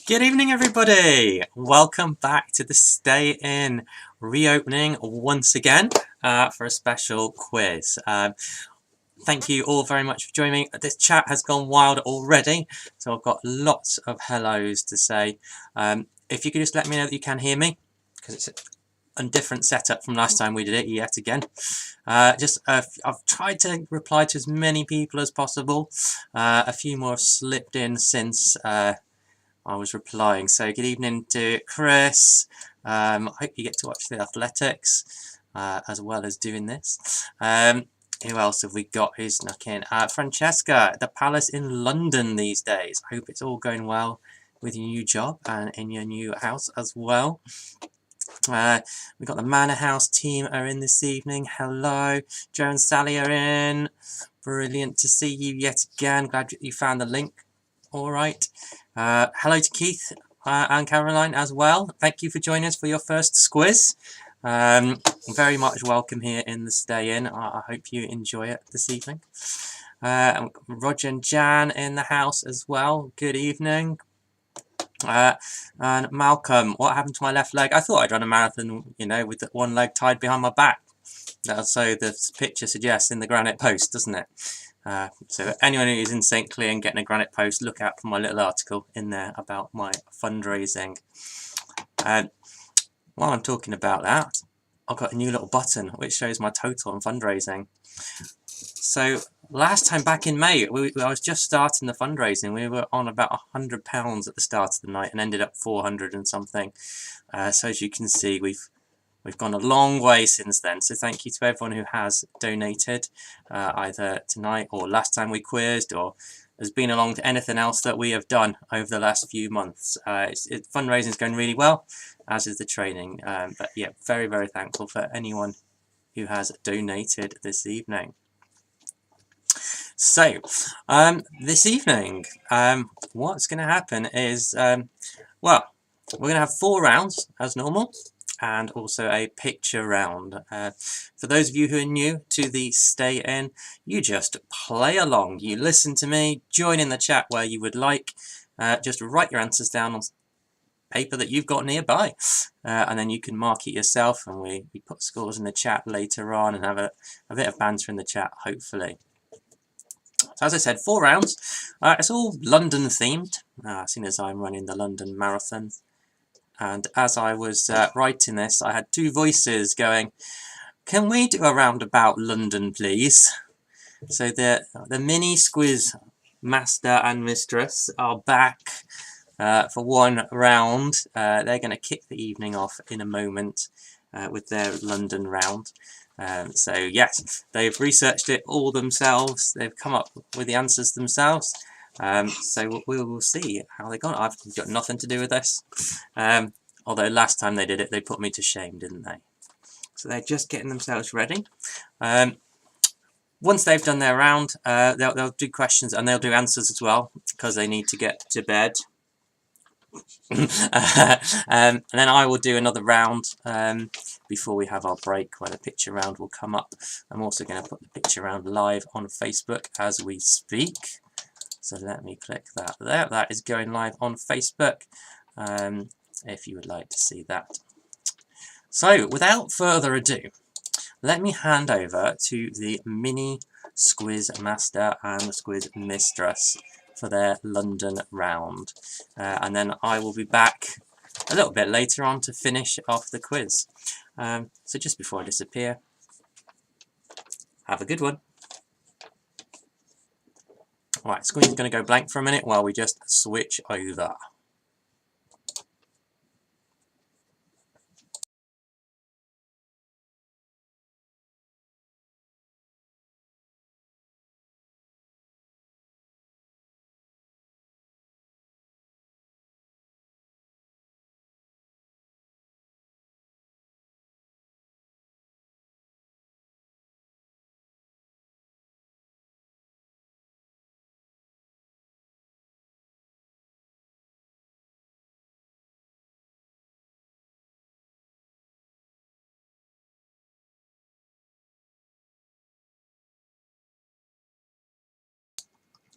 Good evening, everybody. Welcome back to the Stay In reopening once again for a special quiz. Thank you all very much for joining me. This chat has gone wild already, so I've got lots of hellos to say. If you could just let me know that you can hear me, because it's a different setup from last time we did it yet again. I've tried to reply to as many people as possible. A few more have slipped in since I was replying. So good evening to Chris. I hope you get to watch the athletics as well as doing this. Who else have we got who's snuck in? Francesca at the Palace in London these days. I hope it's all going well with your new job and in your new house as well. We've got the Manor House team are in this evening. Hello. Joe and Sally are in. Brilliant to see you yet again. Glad you found the link. All right. Hello to Keith and Caroline as well. Thank you for joining us for your first Scuizzes. Very much welcome here in the Stay In. I hope you enjoy it this evening. Roger and Jan in the house as well. Good evening. And Malcolm, what happened to my left leg? I thought I'd run a marathon, with one leg tied behind my back. So the picture suggests in the granite post, doesn't it? So anyone who's in St. Clear and getting a granite post, look out for my little article in there about my fundraising. While I'm talking about that, I've got a new little button which shows my total on fundraising. So last time back in May, I was just starting the fundraising. We were on about £100 at the start of the night and ended up 400 and something. So as you can see, We've gone a long way since then, so thank you to everyone who has donated, either tonight or last time we quizzed, or has been along to anything else that we have done over the last few months. Fundraising is going really well, as is the training. But yeah, very, very thankful for anyone who has donated this evening. So, this evening, what's going to happen is, well, we're going to have 4 rounds as normal, and also a picture round. For those of you who are new to the Stay In, you just play along. You listen to me, join in the chat where you would like, just write your answers down on paper that you've got nearby, and then you can mark it yourself, and we put scores in the chat later on and have a bit of banter in the chat, hopefully. So as I said, 4 rounds. It's all London themed, seeing as I'm running the London Marathon. And as I was writing this, I had 2 voices going, can we do a round about London, please? So the mini Scuizzes master and mistress are back for 1 round. They're going to kick the evening off in a moment with their London round. So yes, they've researched it all themselves. They've come up with the answers themselves. So we will see how they go. I've got nothing to do with this. Although last time they did it, they put me to shame, didn't they? So they're just getting themselves ready. Once they've done their round, they'll do questions and they'll do answers as well, because they need to get to bed. And then I will do another round before we have our break, where the picture round will come up. I'm also going to put the picture round live on Facebook as we speak. So let me click that there. That is going live on Facebook, if you would like to see that. So without further ado, let me hand over to the mini Scuizzes master and the Scuizzes mistress for their London round. And then I will be back a little bit later on to finish off the quiz. So just before I disappear, have a good one. Right, screen's going to go blank for a minute while we just switch over.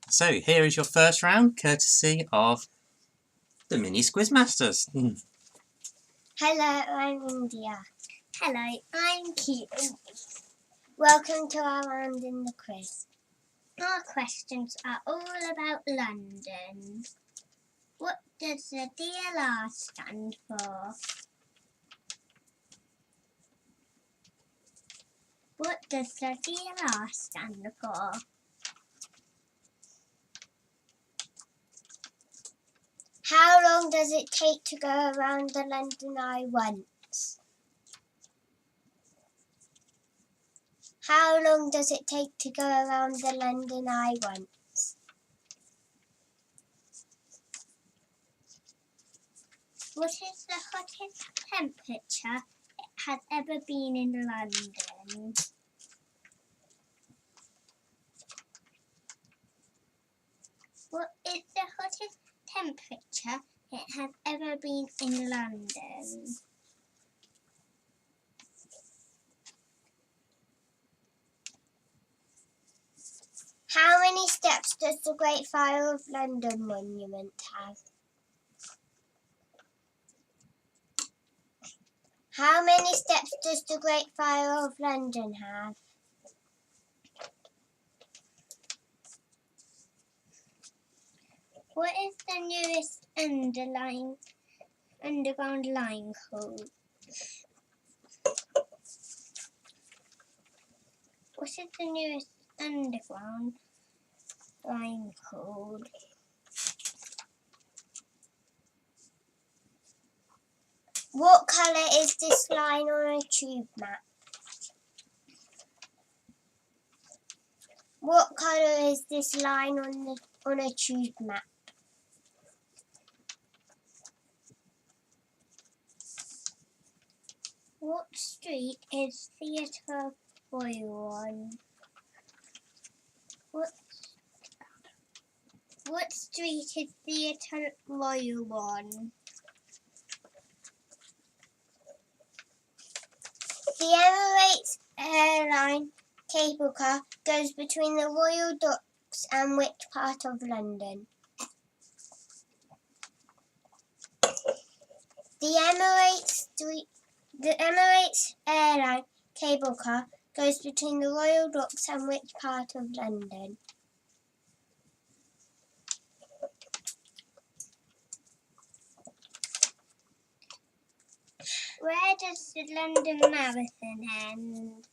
So here is your first round, courtesy of the mini Squizzmasters. Hello, I'm India. Hello, I'm Keaton. Welcome to our round in the quiz. Our questions are all about London. What does the DLR stand for? What does the DLR stand for? How long does it take to go around the London Eye once? How long does it take to go around the London Eye once? What is the hottest temperature it has ever been in London? What is the hottest temperature it has ever been in London? How many steps does the Great Fire of London monument have? How many steps does the Great Fire of London have? What is the newest underground line called? What is the newest underground line called? What colour is this line on a tube map? What colour is this line on a tube map? What street is Theatre Royal on? What street is Theatre Royal on? The Emirates Airline cable car goes between the Royal Docks and which part of London? The Emirates Airline cable car goes between the Royal Docks and which part of London? Where does the London Marathon end?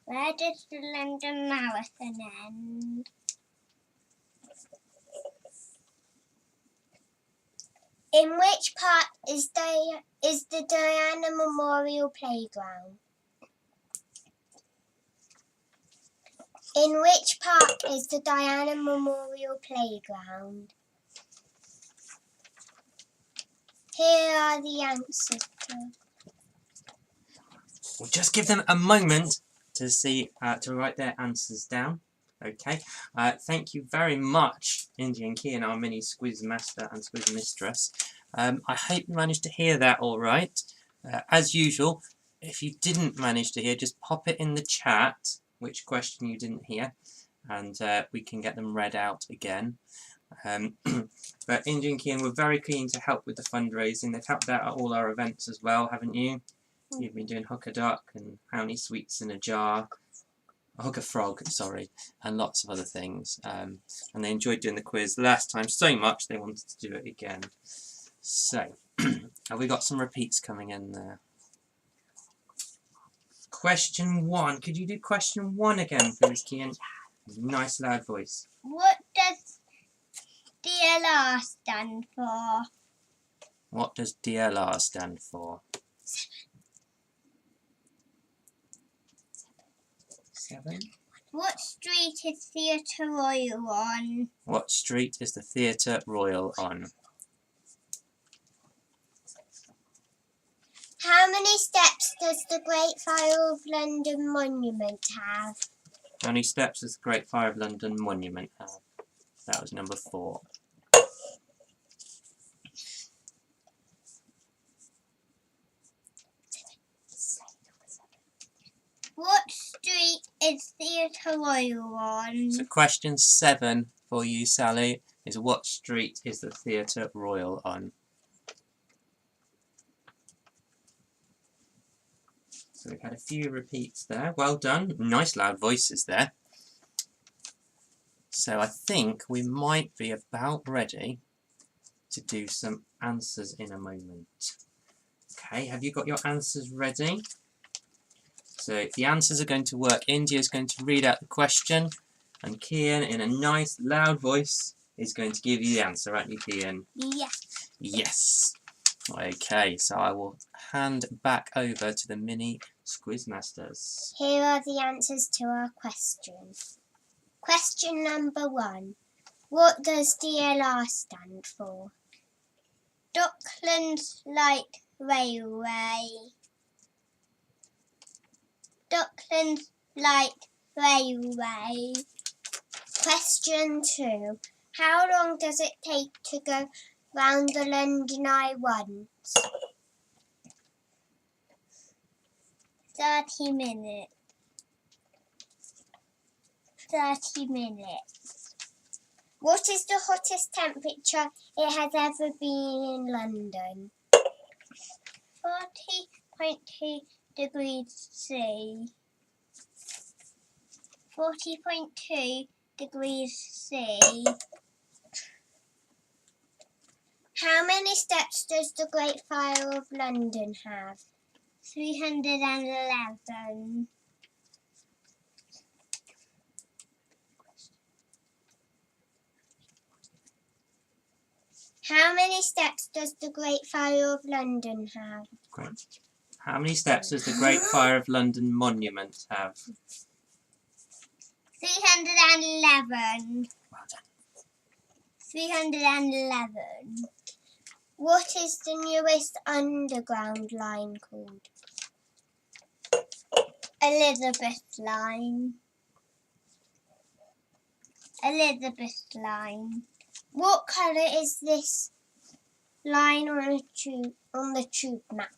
Where does the London Marathon end? In which park is the Diana Memorial Playground? In which park is the Diana Memorial Playground? Here are the answers. We'll just give them a moment to write their answers down. Okay. Thank you very much, Indy and Kian, our mini Squiz Master and Squiz Mistress. I hope you managed to hear that all right. As usual, if you didn't manage to hear, just pop it in the chat which question you didn't hear, and we can get them read out again. But Indy and Kian were very keen to help with the fundraising. They've helped out at all our events as well, haven't you? You've been doing Hook a Duck and Brownie Sweets in a Jar. Hook a Frog, sorry, and lots of other things. And they enjoyed doing the quiz last time so much they wanted to do it again. So, have we got some repeats coming in there? Question 1. Could you do question 1 again, please, Kian? Nice loud voice. What does DLR stand for? What does DLR stand for? 7. What street is Theatre Royal on? What street is the Theatre Royal on? How many steps does the Great Fire of London Monument have? How many steps does the Great Fire of London Monument have? That was number 4. What street is Theatre Royal on? So question 7 for you, Sally, is what street is the Theatre Royal on? So we've had a few repeats there. Well done. Nice loud voices there. So I think we might be about ready to do some answers in a moment. Okay, have you got your answers ready? So the answers are going to work. India is going to read out the question, and Kian, in a nice loud voice, is going to give you the answer, aren't you, Kian? Yes. Yes. Okay, so I will hand back over to the mini Squiz Masters. Here are the answers to our questions. Question number 1. What does DLR stand for? Docklands Light Railway. Docklands Light Railway. Question 2. How long does it take to go round the London Eye once? 30 minutes. 30 minutes. What is the hottest temperature it has ever been in London? 40.2 degrees C. 40.2 degrees C. How many steps does the Great Fire of London have? 311. How many steps does the Great Fire of London have? Great. How many steps does the Great Fire of London Monument have? 311. Well done. 311. What is the newest underground line called? Elizabeth Line. Elizabeth Line. What colour is this line on the tube map?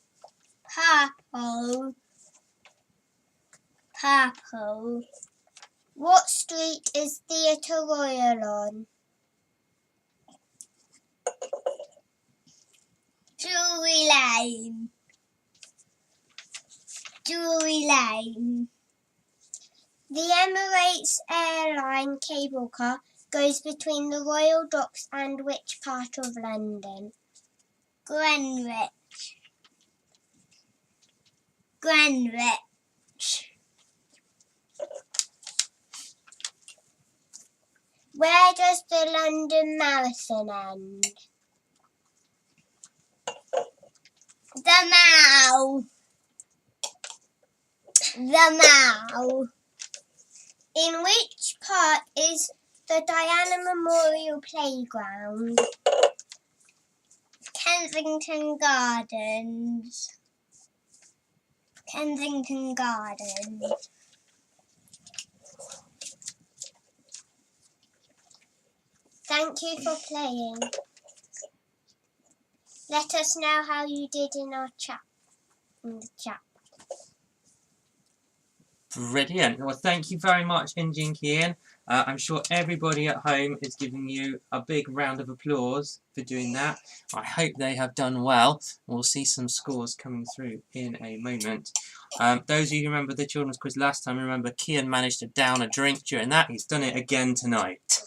Purple. Purple. What street is Theatre Royal on? Drury Lane. Drury Lane. The Emirates Airline cable car goes between the Royal Docks and which part of London? Greenwich. Greenwich. Where does the London Marathon end? The Mall. The Mall. In which part is the Diana Memorial Playground? Kensington Gardens. Kensington Gardens. Thank you for playing. Let us know how you did in the chat. Brilliant. Well, thank you very much, Inji and Kian. I'm sure everybody at home is giving you a big round of applause for doing that. I hope they have done well. We'll see some scores coming through in a moment. Those of you who remember the children's quiz last time, remember Kian managed to down a drink during that. He's done it again tonight.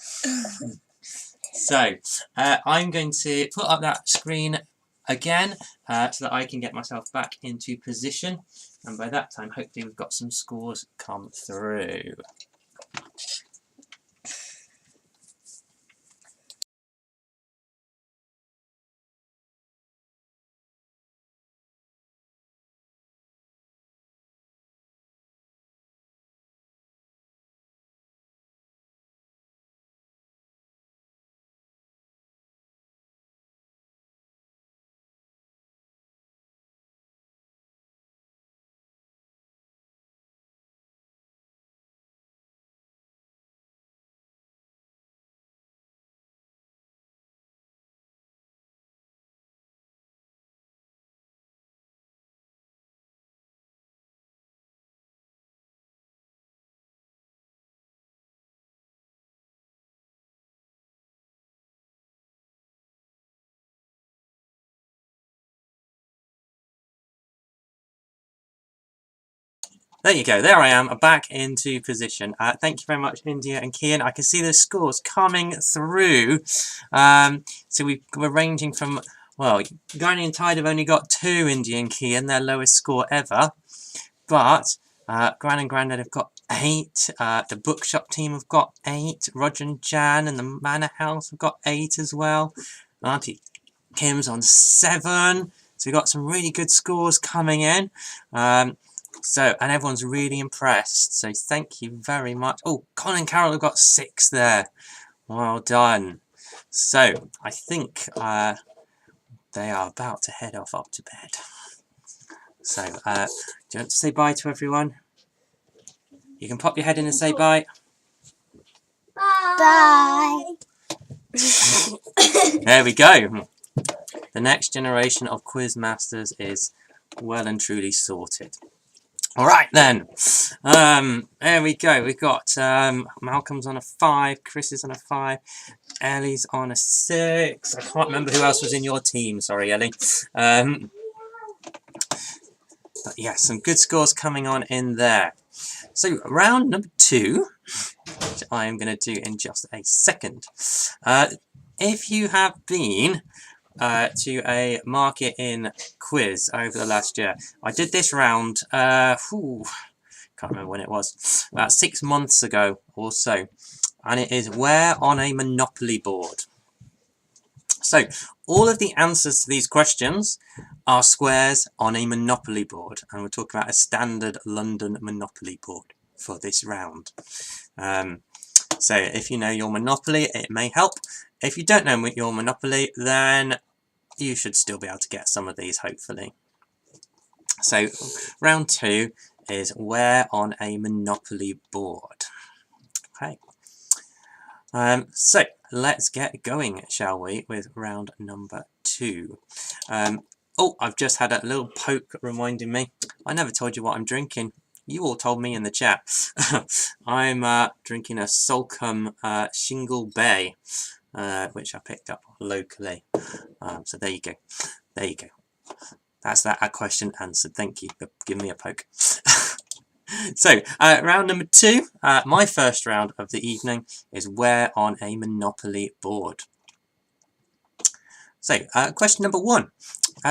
So, I'm going to put up that screen again so that I can get myself back into position. And by that time, hopefully we've got some scores come through. There you go. There I am, back into position. Thank you very much, India and Kian. I can see the scores coming through. So we're ranging from, well, Granny and Tide have only got 2, India and Kian, their lowest score ever. But Gran and Grandad have got 8. The bookshop team have got 8. Roger and Jan and the Manor House have got 8 as well. Auntie Kim's on 7. So we've got some really good scores coming in. And everyone's really impressed. So thank you very much. Oh, Colin and Carol have got 6 there. Well done. So I think they are about to head off up to bed. So, do you want to say bye to everyone? You can pop your head in and say bye. Bye. There we go. The next generation of quiz masters is well and truly sorted. All right then. There we go. We've got Malcolm's on a 5, Chris is on a 5, Ellie's on a 6. I can't remember who else was in your team. Sorry, Ellie. But yeah, some good scores coming on in there. So round number 2, which I am going to do in just a second. If you have been to a market in quiz over the last year, I did this round, can't remember when it was, about 6 months ago or so. And it is where on a Monopoly board. So all of the answers to these questions are squares on a Monopoly board, and we're talking about a standard London Monopoly board for this round. So if you know your Monopoly, it may help. If you don't know your Monopoly, then you should still be able to get some of these, hopefully. So round 2 is where on a Monopoly board. Okay. So let's get going, shall we, with round number 2. Oh, I've just had a little poke reminding me. I never told you what I'm drinking. You all told me in the chat. I'm drinking a Solcombe Shingle Bay, which I picked up locally. So there you go. There you go. That's that question answered. Thank you for giving me a poke. So, round number 2, my first round of the evening, is where on a Monopoly board. So, question number 1.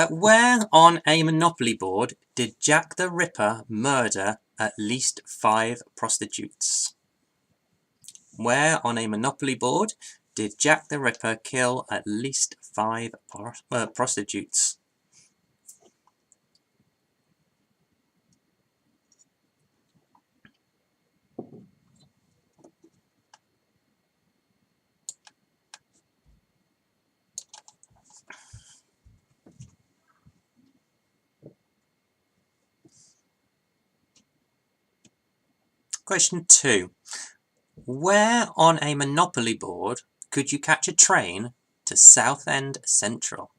Where on a Monopoly board did Jack the Ripper murder at least 5 prostitutes? Where on a Monopoly board did Jack the Ripper kill at least 5 prostitutes? Question 2. Where on a Monopoly board could you catch a train to Southend Central?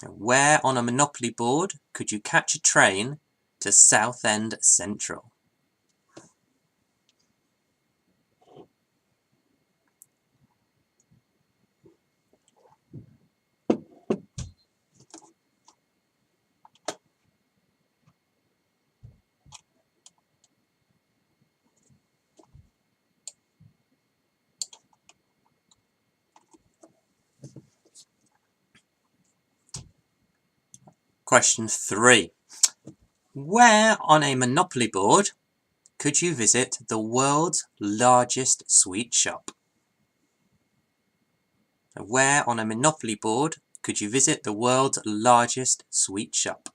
Where on a Monopoly board could you catch a train to Southend Central? Question 3. Where on a Monopoly board could you visit the world's largest sweet shop? Where on a Monopoly board could you visit the world's largest sweet shop?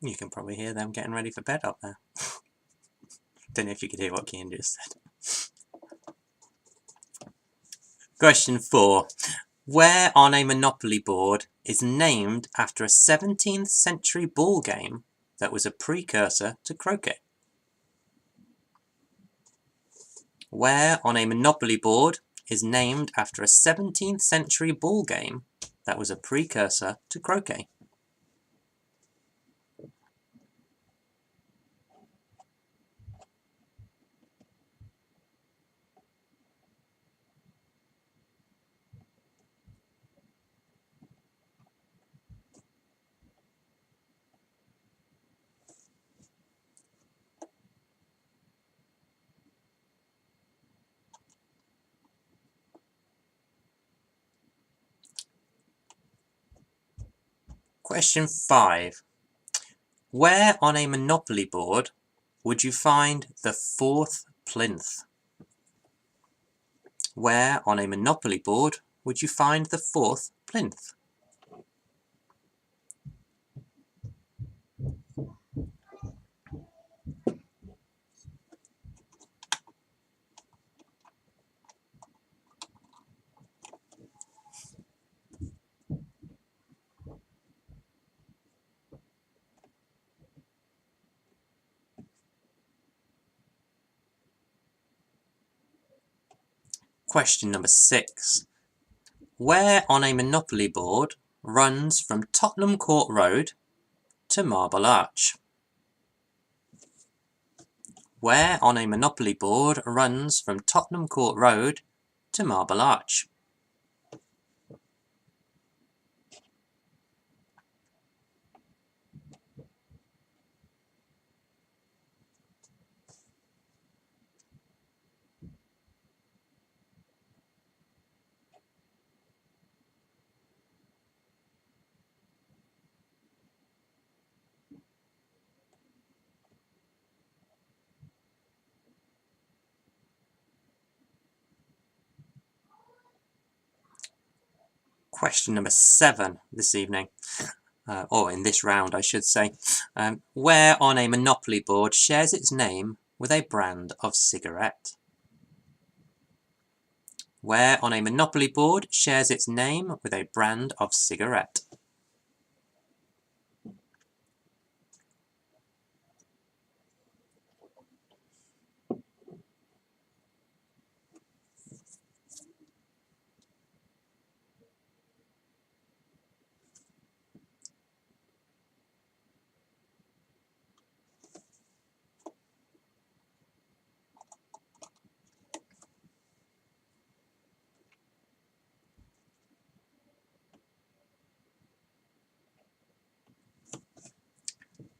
You can probably hear them getting ready for bed up there. Don't know if you could hear what Kian just said. Question 4. Where on a Monopoly board is named after a 17th century ball game that was a precursor to croquet? Where on a Monopoly board is named after a 17th century ball game that was a precursor to croquet? Question 5. Where on a Monopoly board would you find the fourth plinth? Where on a Monopoly board would you find the fourth plinth? Question number 6. Where on a Monopoly board runs from Tottenham Court Road to Marble Arch? Where on a Monopoly board runs from Tottenham Court Road to Marble Arch? Question number 7 this evening, or in this round I should say. Where on a Monopoly board shares its name with a brand of cigarette? Where on a Monopoly board shares its name with a brand of cigarette?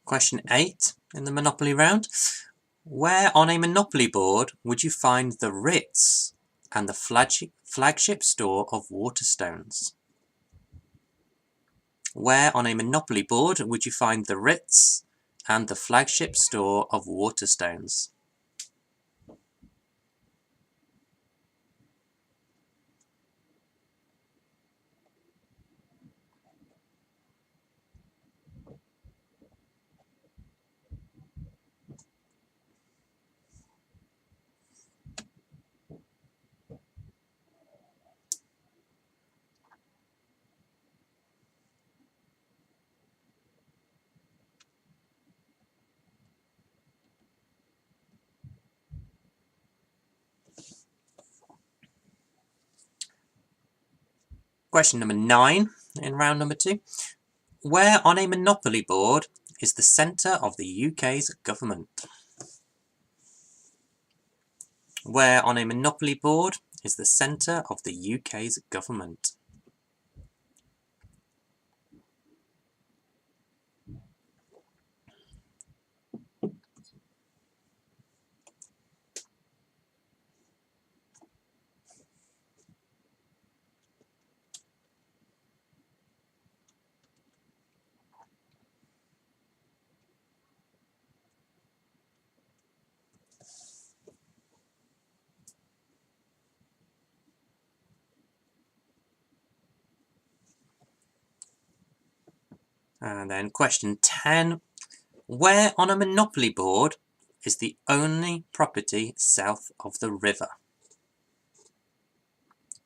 Question 8 in the Monopoly round. Where on a Monopoly board would you find the Ritz and the flagship store of Waterstones? Where on a Monopoly board would you find the Ritz and the flagship store of Waterstones? Question number 9 in round number 2. Where on a Monopoly board is the centre of the UK's government? Where on a Monopoly board is the centre of the UK's government? And then question 10. Where on a Monopoly board is the only property south of the river?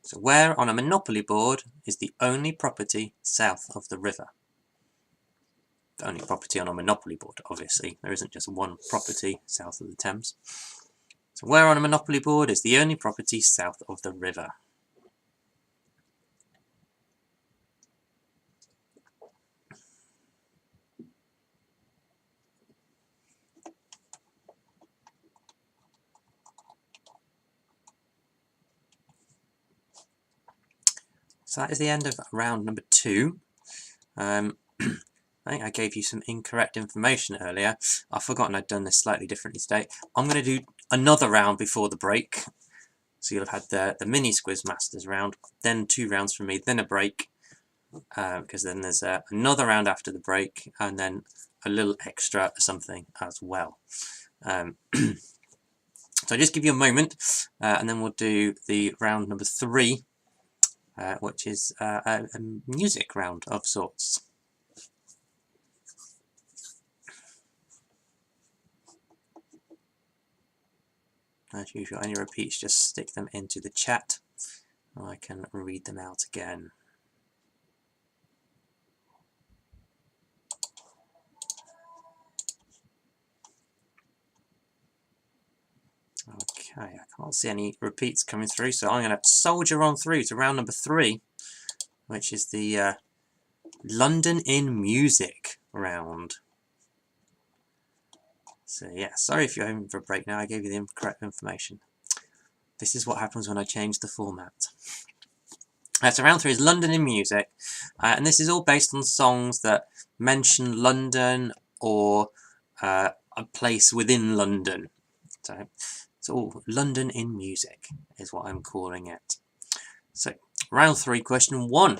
So where on a Monopoly board is the only property south of the river? The only property on a Monopoly board, obviously. There isn't just one property south of the Thames. So where on a Monopoly board is the only property south of the river? So that is the end of round number 2. I think I gave you some incorrect information earlier. I've forgotten I'd done this slightly differently today. I'm going to do another round before the break. So you'll have had the mini Squiz Masters round, then 2 rounds from me, then a break. Because then there's another round after the break, and then a little extra something as well. So I'll just give you a moment, and then we'll do the round number 3, which is a music round of sorts. As usual, any repeats, just stick them into the chat, and I can read them out again. Okay, I can't see any repeats coming through, so I'm going to soldier on through to round number 3, which is the London in Music round. So yeah, sorry if you're home for a break now, I gave you the incorrect information. This is what happens when I change the format. So round 3 is London in Music, and this is all based on songs that mention London or a place within London. So it's all London in Music is what I'm calling it. So round 3, question 1.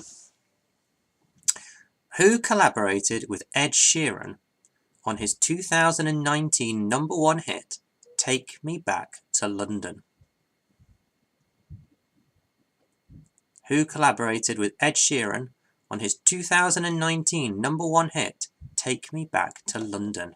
Who collaborated with Ed Sheeran on his 2019 #1 hit, Take Me Back to London? Who collaborated with Ed Sheeran on his 2019 #1 hit, Take Me Back to London?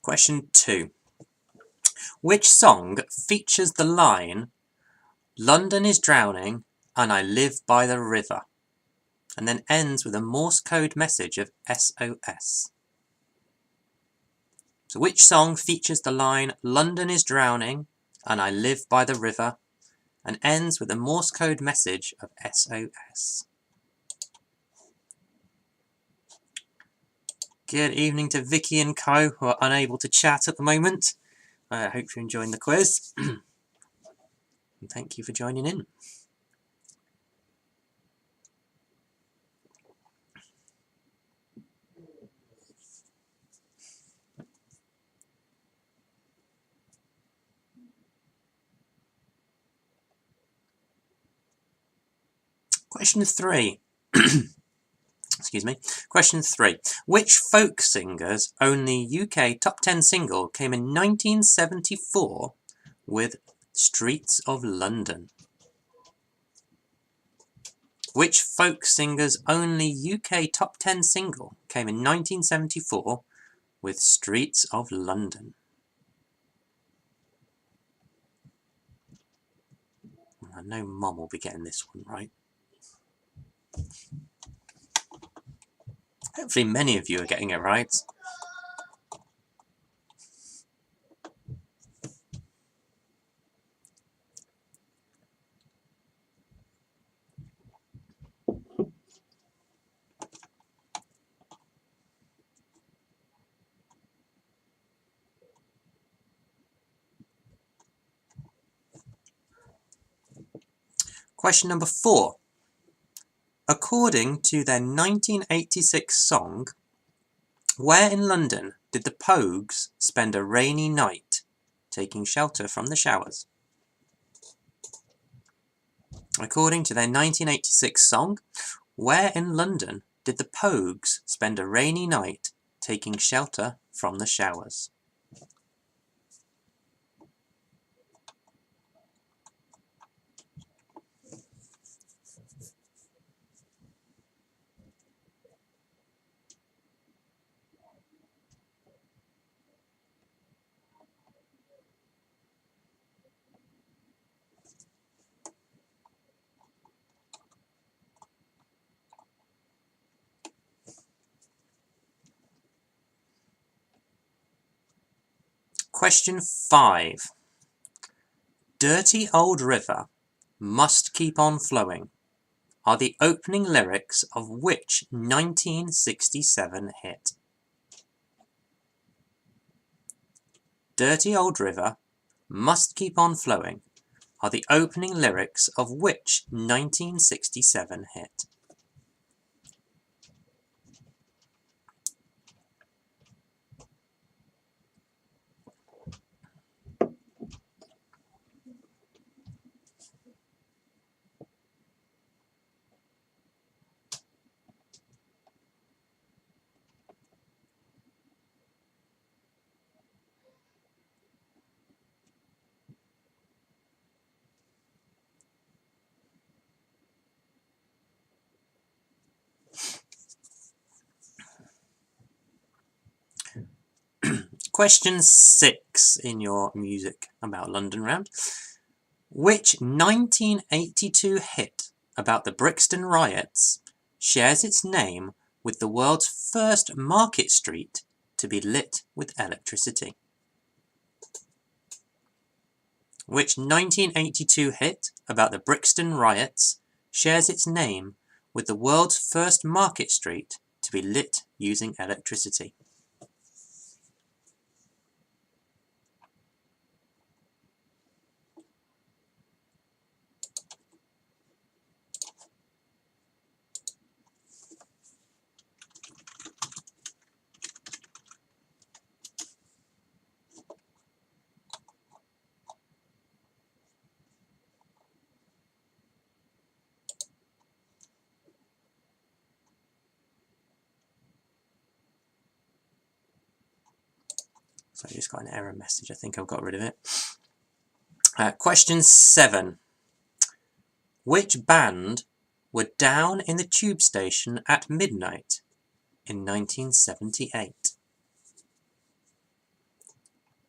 Question 2. Which song features the line, London is drowning and I live by the river, and then ends with a Morse code message of SOS? So which song features the line, London is drowning and I live by the river, and ends with a Morse code message of SOS? Good evening to Vicky and Co, who are unable to chat at the moment. I hope you're enjoying the quiz. And thank you for joining in. Question 3. Excuse me. Question 3. Which folk singer's only UK top 10 single came in 1974 with Streets of London? Which folk singer's only UK top 10 single came in 1974 with Streets of London? I know Mum will be getting this one right. Hopefully many of you are getting it right. Question number 4. According to their 1986 song, where in London did the Pogues spend a rainy night taking shelter from the showers? According to their 1986 song, where in London did the Pogues spend a rainy night taking shelter from the showers? Question 5. Dirty Old River Must Keep On Flowing are the opening lyrics of which 1967 hit? Dirty Old River Must Keep On Flowing are the opening lyrics of which 1967 hit? Question 6 in your music about London round. Which 1982 hit about the Brixton riots shares its name with the world's first market street to be lit with electricity? Which 1982 hit about the Brixton riots shares its name with the world's first market street to be lit using electricity? So I just got an error message. I think I've got rid of it. Question 7. Which band were down in the tube station at midnight in 1978?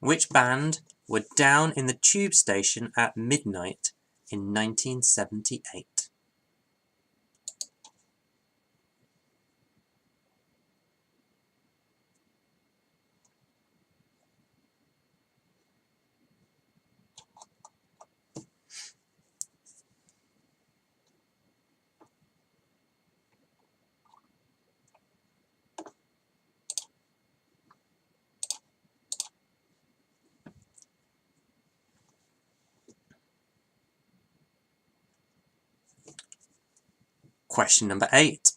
Which band were down in the tube station at midnight in 1978? Question number 8.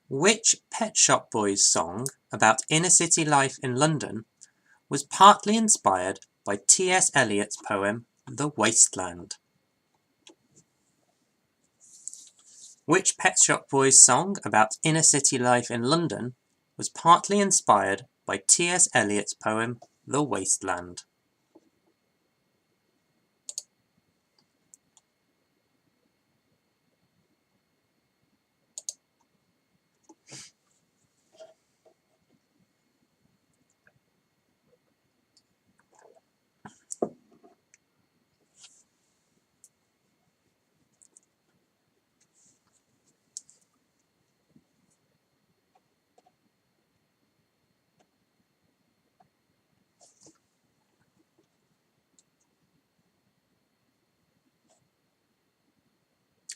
Which Pet Shop Boys song about inner city life in London was partly inspired by T.S. Eliot's poem The Wasteland? Which Pet Shop Boys song about inner city life in London was partly inspired by T.S. Eliot's poem The Wasteland?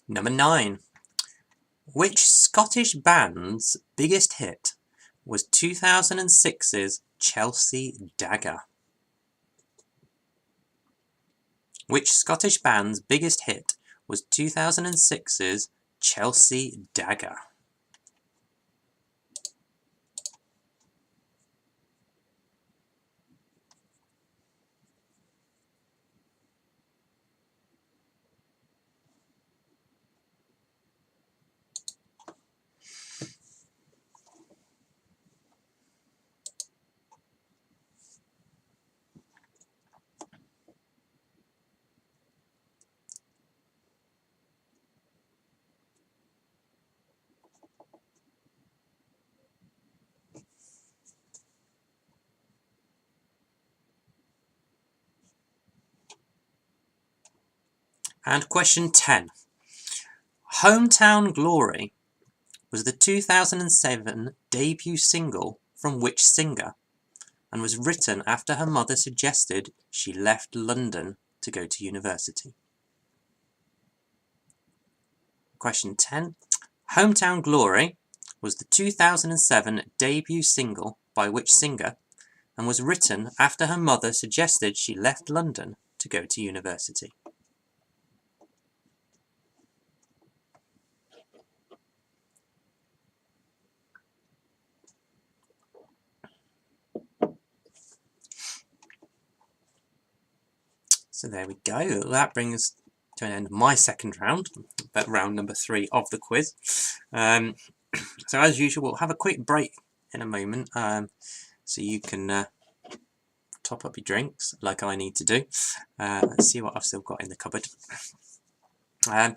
Number 9. Which Scottish band's biggest hit was 2006's Chelsea Dagger? Which Scottish band's biggest hit was 2006's Chelsea Dagger? And question 10. Hometown Glory was the 2007 debut single from which singer, and was written after her mother suggested she left London to go to university? Question 10. Hometown Glory was the 2007 debut single by which singer, and was written after her mother suggested she left London to go to university? So there we go. That brings to an end my second round, but round number 3 of the quiz. So as usual, we'll have a quick break in a moment, so you can top up your drinks like I need to do. Let's see what I've still got in the cupboard. And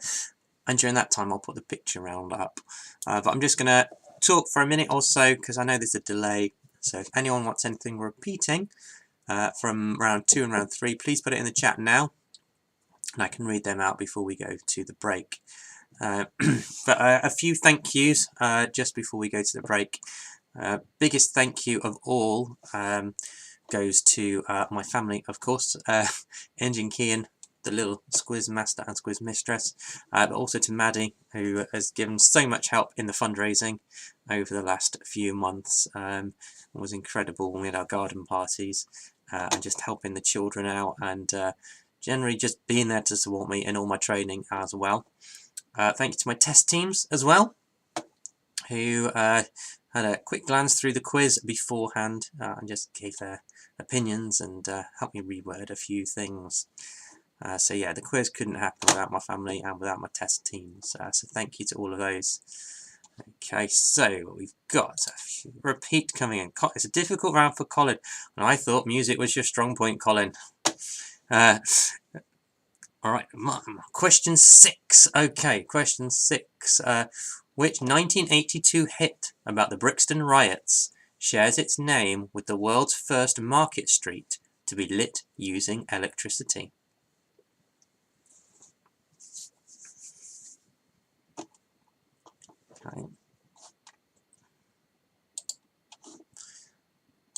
during that time, I'll put the picture round up. But I'm just going to talk for a minute or so because I know there's a delay. So if anyone wants anything repeating from round 2 and round 3, please put it in the chat now, and I can read them out before we go to the break. But a few thank yous just before we go to the break. Biggest thank you of all goes to my family, of course, Engine Kean, the little Squizz master and Squizz mistress, but also to Maddie, who has given so much help in the fundraising over the last few months. It was incredible when we had our garden parties and just helping the children out, and generally just being there to support me in all my training as well. Thank you to my test teams as well, who had a quick glance through the quiz beforehand and just gave their opinions and helped me reword a few things. So yeah, the quiz couldn't happen without my family and without my test teams. So thank you to all of those. Okay, so we've got a few repeat coming in. It's a difficult round for Colin, and I thought music was your strong point, Colin. All right, question 6. Okay, question 6. Which 1982 hit about the Brixton riots shares its name with the world's first market street to be lit using electricity? Okay.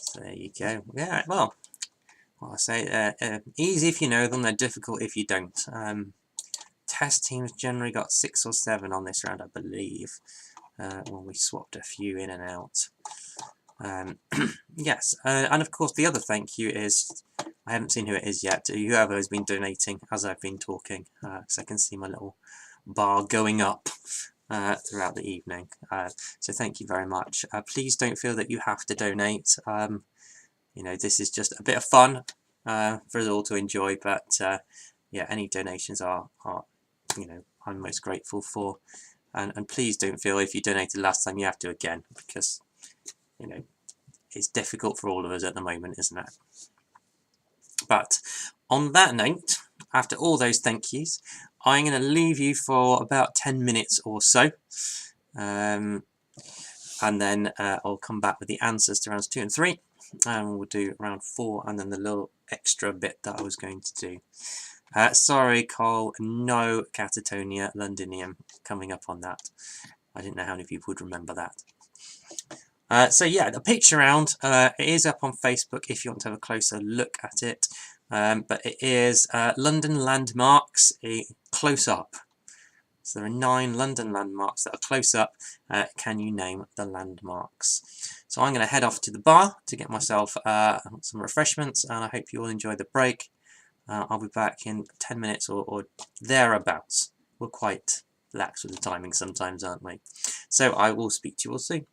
So there you go. Yeah, well I say, easy if you know them, they're difficult if you don't. Test teams generally got 6 or 7 on this round, I believe, when we swapped a few in and out. Yes, and of course the other thank you is, I haven't seen who it is yet, whoever has been donating as I've been talking, because I can see my little bar going up throughout the evening. So thank you very much. Please don't feel that you have to donate. You know, this is just a bit of fun for us all to enjoy, but yeah, any donations are, you know, I'm most grateful for. And please don't feel if you donated last time you have to again, because, you know, it's difficult for all of us at the moment, isn't it? But on that note, after all those thank yous, I'm going to leave you for about 10 minutes or so. And then I'll come back with the answers to rounds 2 and 3. And we'll do round 4 and then the little extra bit that I was going to do. Sorry, Cole, no Catatonia Londinium coming up on that. I didn't know how many people would remember that. So yeah, the picture round, it is up on Facebook if you want to have a closer look at it. But it is London landmarks close up. So there are 9 London landmarks that are close up. Can you name the landmarks? So I'm going to head off to the bar to get myself some refreshments, and I hope you all enjoy the break. I'll be back in 10 minutes or thereabouts. We're quite lax with the timing sometimes, aren't we? So I will speak to you all soon.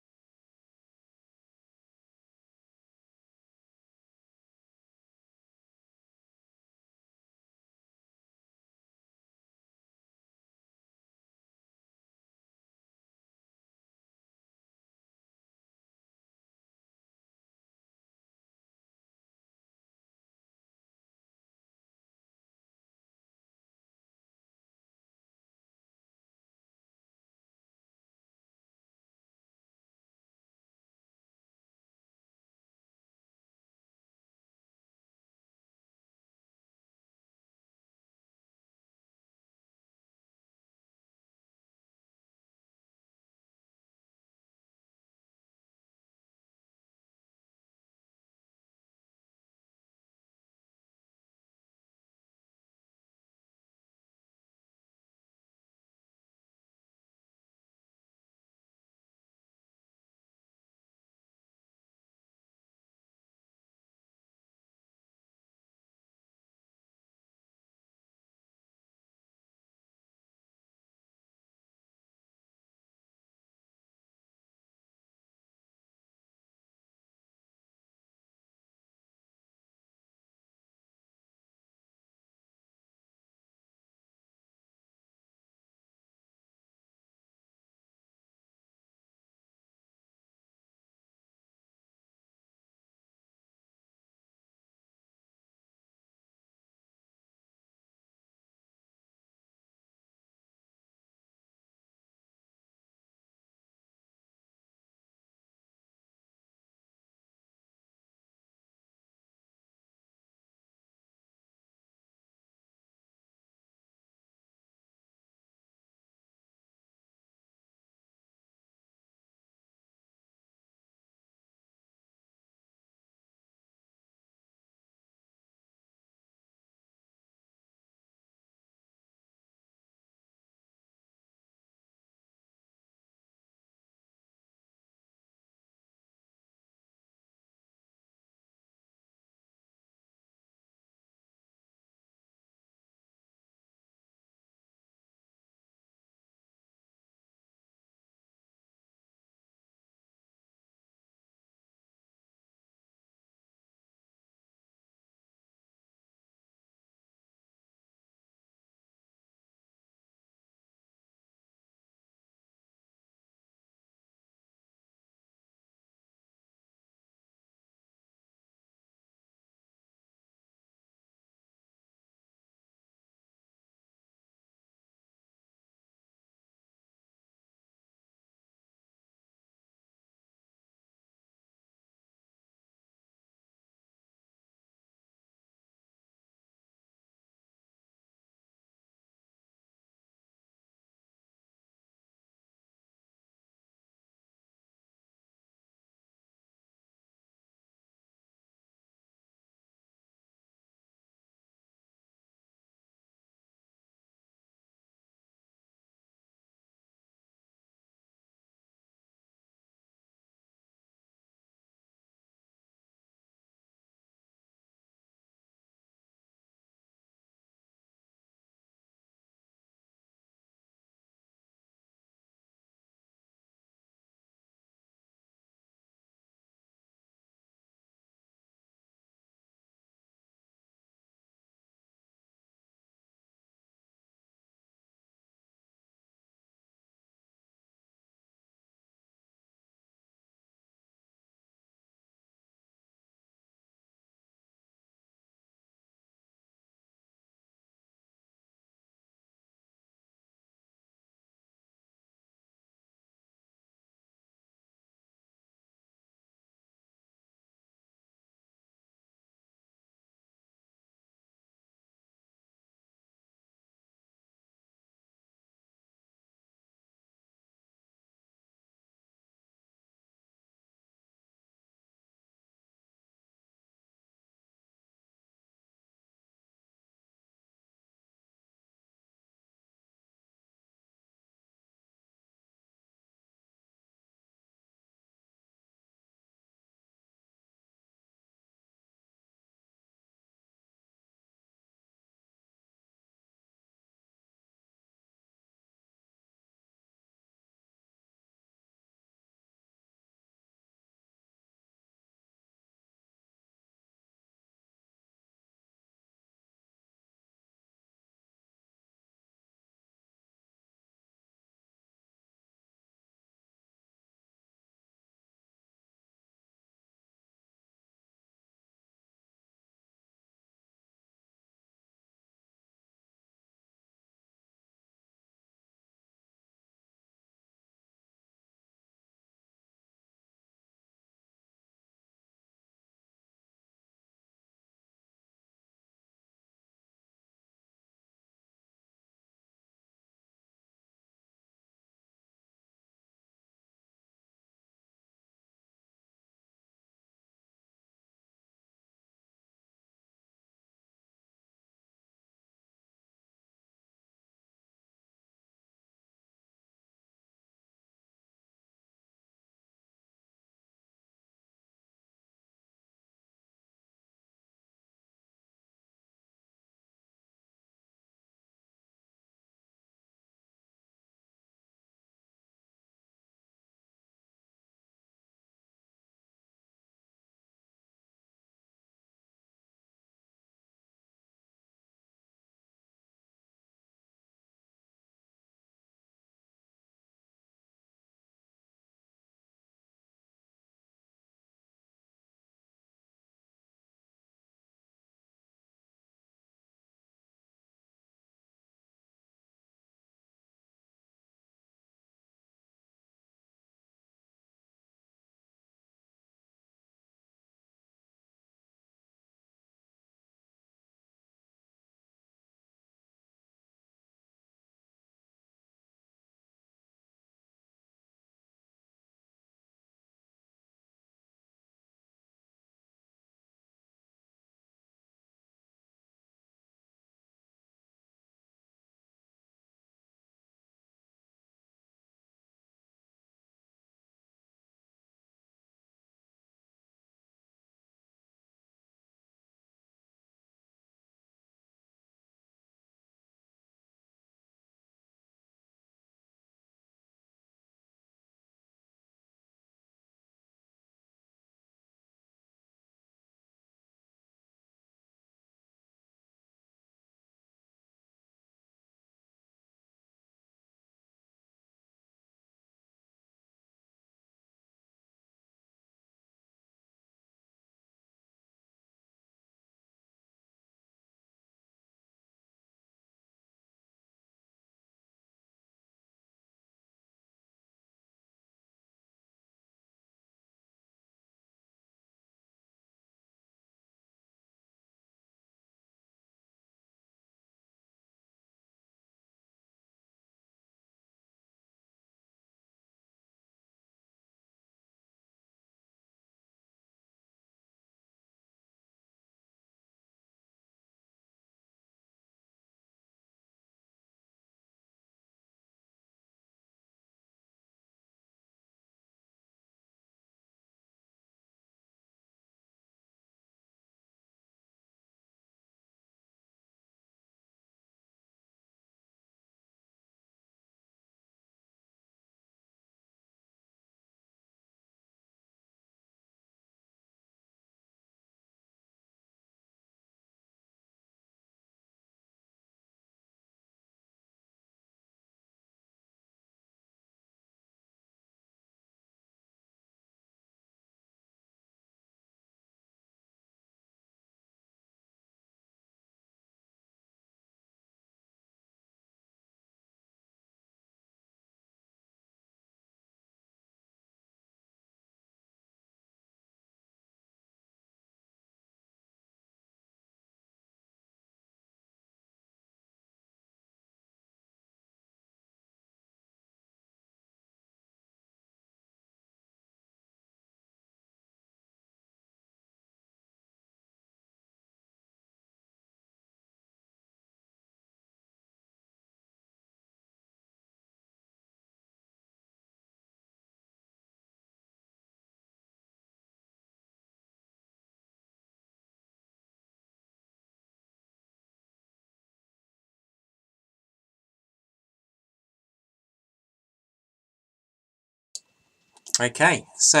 Okay, so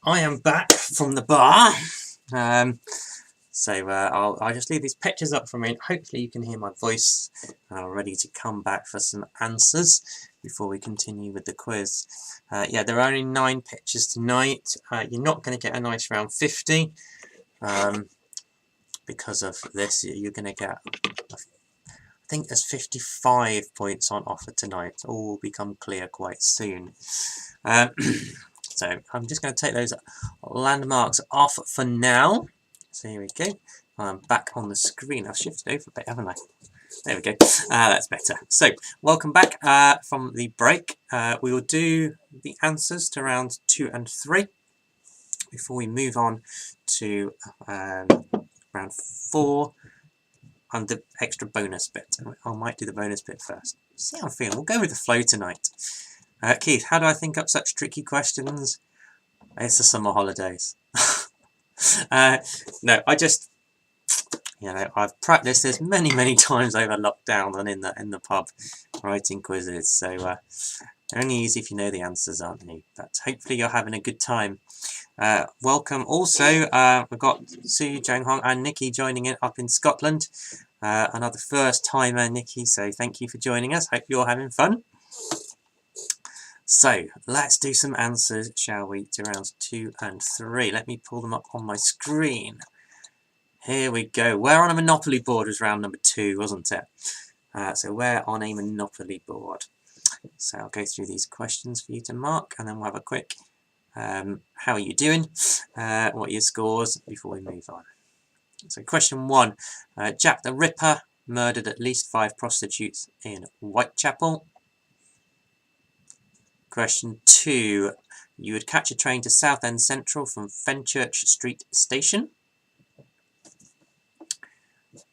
I am back from the bar. I'll just leave these pictures up for a minute. Hopefully you can hear my voice. I'm ready to come back for some answers before we continue with the quiz. Yeah, there are only 9 pictures tonight. You're not going to get a nice round 50. Because of this, you're going to get, I think there's 55 points on offer tonight. All will become clear quite soon. So I'm just going to take those landmarks off for now. So here we go. I'm back on the screen. I've shifted over a bit, haven't I? There we go. That's better. So welcome back from the break. We will do the answers to rounds 2 and 3 before we move on to round 4 and the extra bonus bit. I might do the bonus bit first. See how I'm feeling. We'll go with the flow tonight. Keith, how do I think up such tricky questions? It's the summer holidays. No, I just, I've practiced this many times over lockdown and in the pub writing quizzes. So they're only easy if you know the answers, aren't they? But hopefully you're having a good time. Welcome also. We've got Sue, Jang Hong, and Nikki joining in up in Scotland. Another first timer, Nikki. So thank you for joining us. Hope you're having fun. So let's do some answers, shall we, to rounds 2 and 3. Let me pull them up on my screen. Here we go. Where on a Monopoly board was round number 2, wasn't it? So where on a Monopoly board? So I'll go through these questions for you to mark, and then we'll have a quick how are you doing? What are your scores before we move on? So question 1. Jack the Ripper murdered at least 5 prostitutes in Whitechapel. Question 2. You would catch a train to Southend Central from Fenchurch Street Station.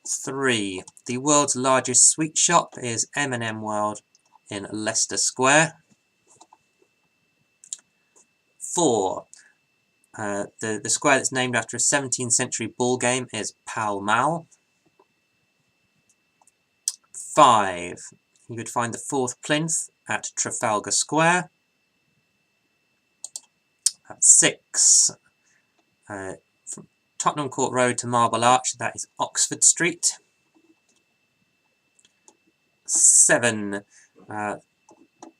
3. The world's largest sweet shop is M&M World in Leicester Square. 4. The square that's named after a 17th century ball game is Pall Mall. 5. You would find the 4th plinth at Trafalgar Square. 6. From Tottenham Court Road to Marble Arch, that is Oxford Street. 7.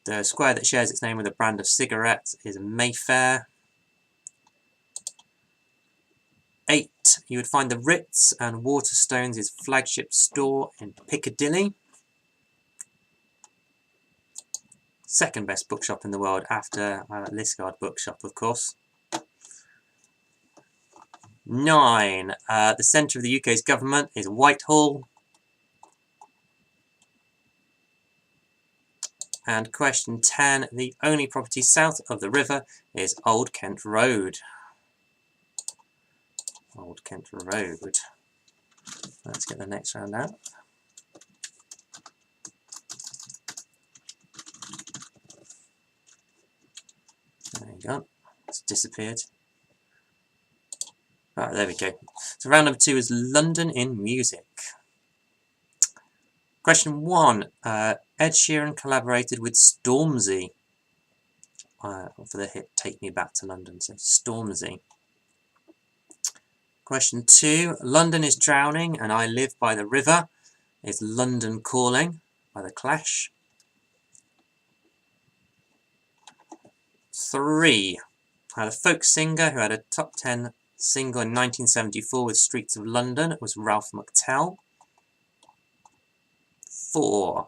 The square that shares its name with a brand of cigarettes is Mayfair. 8. You would find the Ritz and Waterstones' flagship store in Piccadilly. 2nd best bookshop in the world after Liskeard Bookshop, of course. 9. The centre of the UK's government is Whitehall. And question 10. The only property south of the river is Old Kent Road. Old Kent Road. Let's get the next round out. There you go. It's disappeared. Right, there we go. So round number 2 is London in music. Question 1. Ed Sheeran collaborated with Stormzy for the hit Take Me Back to London. So Stormzy. Question 2. London is drowning and I live by the river is London Calling by The Clash. 3. The folk singer who had a top 10 single in 1974 with Streets of London was Ralph McTell. 4.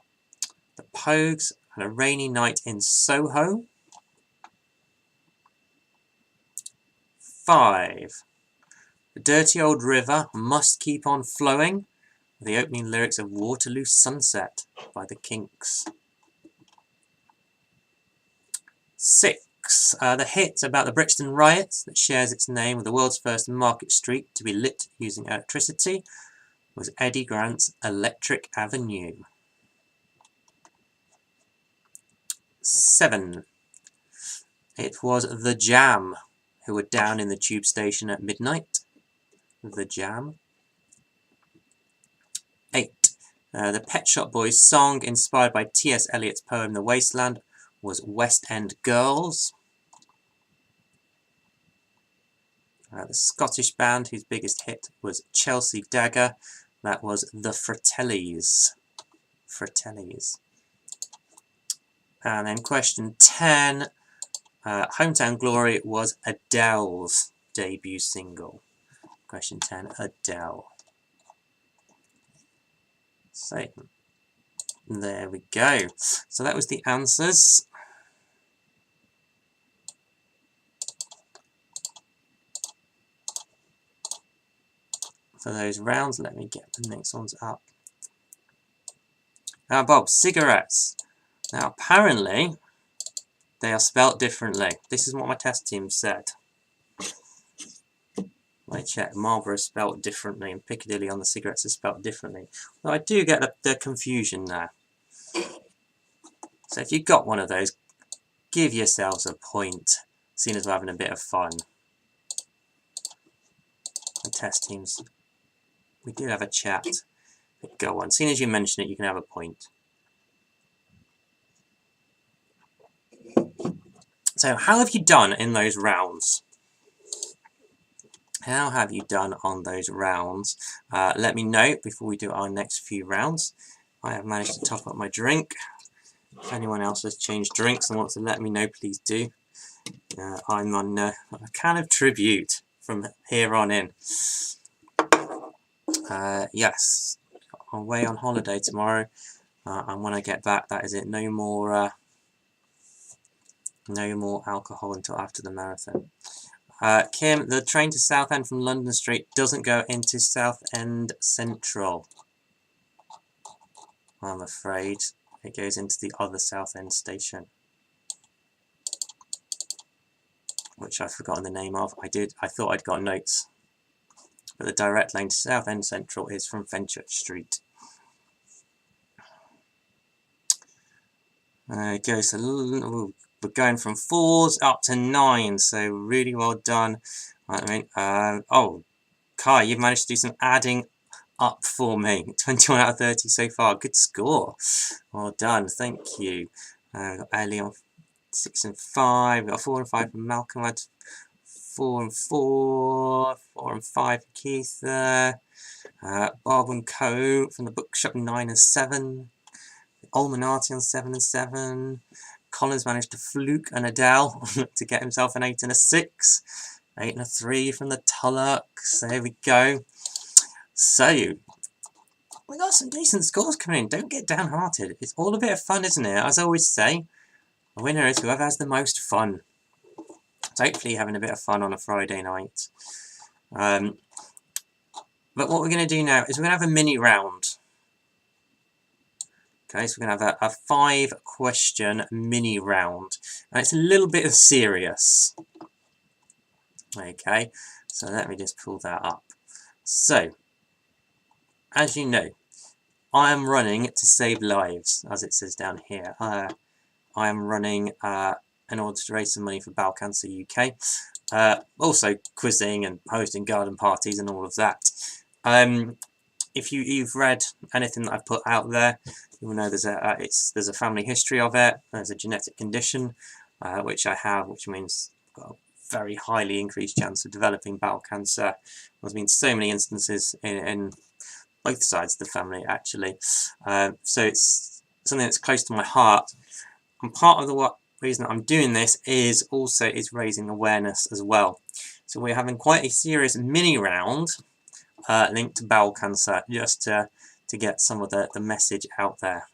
The Pogues had a rainy night in Soho. 5. The dirty old river must keep on flowing. The opening lyrics of Waterloo Sunset by the Kinks. 6. The hit about the Brixton riots that shares its name with the world's first market street to be lit using electricity was Eddie Grant's Electric Avenue. 7. It was The Jam who were down in the tube station at midnight. The Jam. 8. The Pet Shop Boys song inspired by T.S. Eliot's poem The Wasteland was West End Girls. The Scottish band whose biggest hit was Chelsea Dagger. That was the Fratellis. Fratellis. And then question 10. Hometown Glory was Adele's debut single. Question 10, Adele. So, there we go. So that was the answers. For those rounds, let me get the next ones up. Now, Bob, cigarettes. Now, apparently, they are spelt differently. This is what my test team said. I checked. Marlboro is spelt differently, and Piccadilly on the cigarettes is spelt differently. Well, I do get the confusion there. So if you got one of those, give yourselves a point, seeing as we're having a bit of fun. The test teams, we did have a chat. But go on. Seeing as you mention it, you can have a point. So how have you done in those rounds? How have you done on those rounds? Let me know before we do our next few rounds. I have managed to top up my drink. If anyone else has changed drinks and wants to let me know, please do. I'm on a can of tribute from here on in. Yes, I'm away on holiday tomorrow, and when I get back, that is it. No more alcohol until after the marathon. Kim, the train to Southend from London Street doesn't go into Southend Central. I'm afraid it goes into the other Southend station, which I've forgotten the name of. I thought I'd got notes, but the direct lane to Southend Central is from Fenchurch Street. Okay, so we're going from 4s up to 9s, so really well done. I mean, oh, Kai, you've managed to do some adding up for me. 21 out of 30 so far. Good score. Well done. Thank you. Got Ellie on 6 and 5. Got 4 and 5 from Malcolm. I had 4 and 4. 4 and 5 for Keith there. Bob and Co from the bookshop 9 and 7. Olmanati on 7 and 7. Collins managed to fluke an Adele to get himself an 8 and a 6. 8 and a 3 from the Tullocks. There we go. So, we got some decent scores coming in. Don't get downhearted. It's all a bit of fun, isn't it? As I always say, the winner is whoever has the most fun. So hopefully you're having a bit of fun on a Friday night. But what we're going to do now is we're going to have a mini round. Okay, so we're going to have a 5-question mini round. And it's a little bit of serious. Okay, so let me just pull that up. So, as you know, I am running to save lives, as it says down here. I am running in order to raise some money for Bowel Cancer UK. Also quizzing and hosting garden parties and all of that. If you've read anything that I've put out there, you will know there's a family history of it. There's a genetic condition, which I have, which means I've got a very highly increased chance of developing bowel cancer. There's been so many instances in both sides of the family, actually. So it's something that's close to my heart. And part of the reason that I'm doing this is raising awareness as well. So we're having quite a serious mini round linked to bowel cancer, just to get some of the message out there.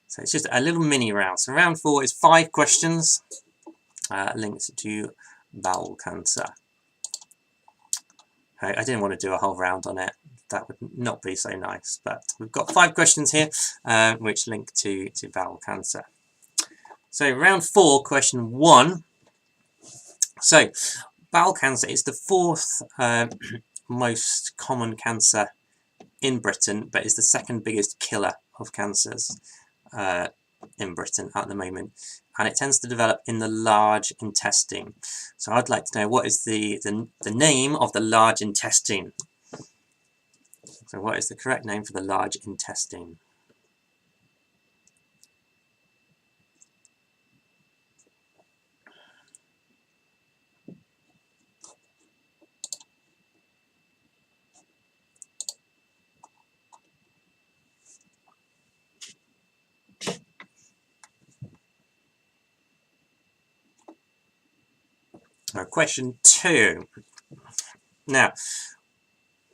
So it's just a little mini round. So round 4 is 5 questions linked to bowel cancer. I didn't want to do a whole round on it. That would not be so nice. But we've got 5 questions here which link to bowel cancer. So round 4, question 1. So bowel cancer is the 4th most common cancer in Britain, but is the 2nd biggest killer of cancers in Britain at the moment, and it tends to develop in the large intestine. So I'd like to know, what is the name of the large intestine? So what is the correct name for the large intestine? So question 2. Now,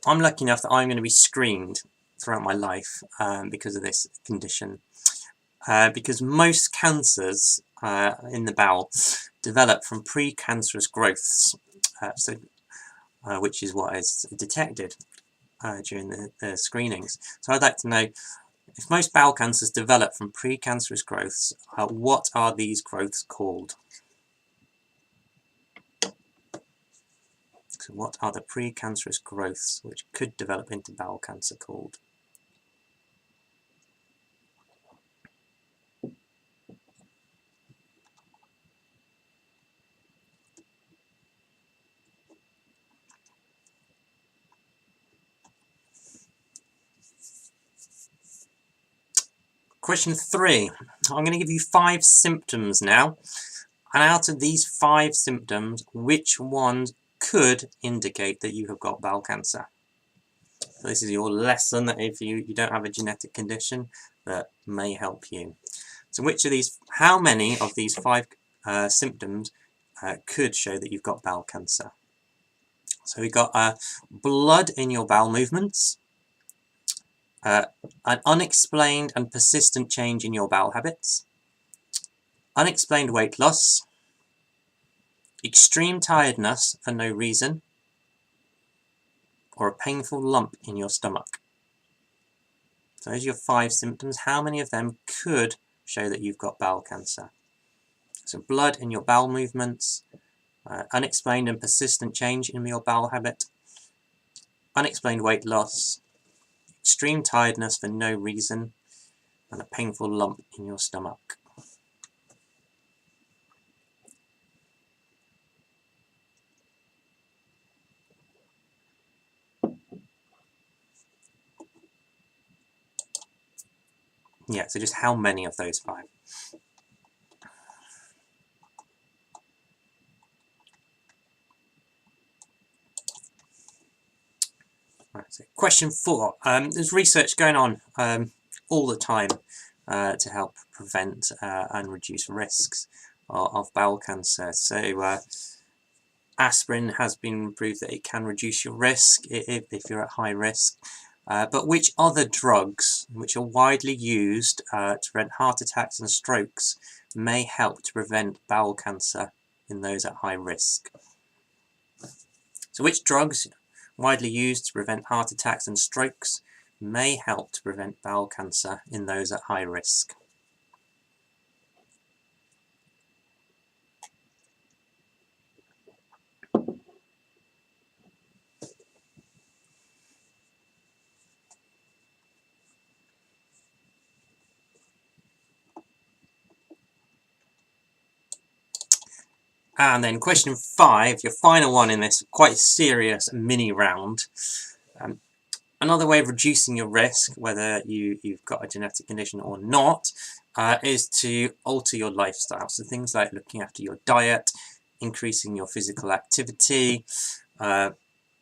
I'm lucky enough that I'm going to be screened throughout my life because of this condition. Because most cancers in the bowel develop from precancerous growths, which is what is detected during the screenings. So I'd like to know, if most bowel cancers develop from precancerous growths, what are these growths called? So what are the precancerous growths which could develop into bowel cancer called? Question 3. I'm going to give you 5 symptoms now, and out of these 5 symptoms, which ones could indicate that you have got bowel cancer? So this is your lesson that if you don't have a genetic condition, that may help you. So how many of these 5 symptoms could show that you've got bowel cancer? So we've got blood in your bowel movements, an unexplained and persistent change in your bowel habits, unexplained weight loss, extreme tiredness for no reason, or a painful lump in your stomach. So those are your 5 symptoms. How many of them could show that you've got bowel cancer? So blood in your bowel movements, unexplained and persistent change in your bowel habit, unexplained weight loss, extreme tiredness for no reason, and a painful lump in your stomach. Yeah, so just how many of those 5? Right, so question 4. There's research going on all the time to help prevent and reduce risks of bowel cancer. So aspirin has been proved that it can reduce your risk if you're at high risk. But which other drugs, which are widely used to prevent heart attacks and strokes, may help to prevent bowel cancer in those at high risk? So which drugs, widely used to prevent heart attacks and strokes, may help to prevent bowel cancer in those at high risk? And then question 5, your final one in this quite serious mini round. Another way of reducing your risk, whether you've got a genetic condition or not, is to alter your lifestyle. So things like looking after your diet, increasing your physical activity,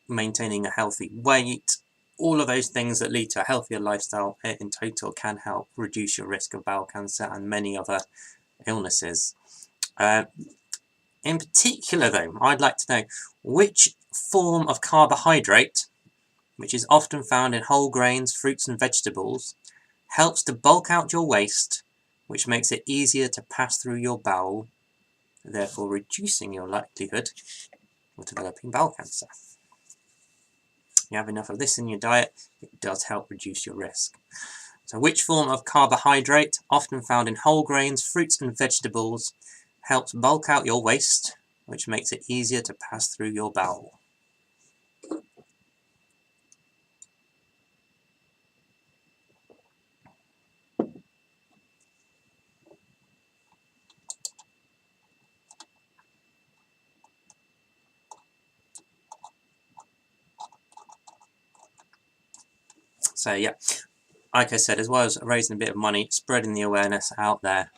maintaining a healthy weight. All of those things that lead to a healthier lifestyle in total can help reduce your risk of bowel cancer and many other illnesses. In particular, though, I'd like to know which form of carbohydrate, which is often found in whole grains, fruits and vegetables, helps to bulk out your waste, which makes it easier to pass through your bowel, therefore reducing your likelihood of developing bowel cancer. You have enough of this in your diet, it does help reduce your risk. So which form of carbohydrate, often found in whole grains, fruits and vegetables, helps bulk out your waste, which makes it easier to pass through your bowel? So yeah, like I said, as well as raising a bit of money, spreading the awareness out there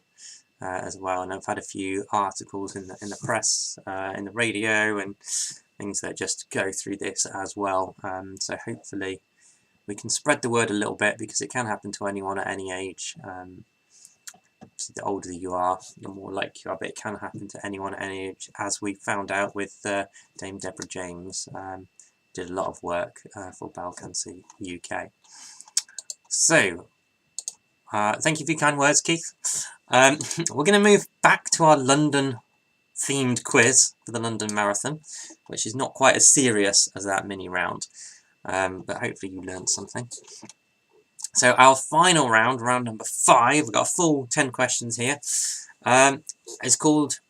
as well. And I've had a few articles in the press, in the radio, and things that just go through this as well. So hopefully we can spread the word a little bit, because it can happen to anyone at any age. obviously the older you are, the more likely you are, but it can happen to anyone at any age, as we found out with Dame Deborah James. Did a lot of work for Bowel Cancer UK. So, thank you for your kind words, Keith. We're going to move back to our London themed quiz for the London Marathon, which is not quite as serious as that mini round, but hopefully you learned something. So our final round, round number 5, we've got a full 10 questions here, is called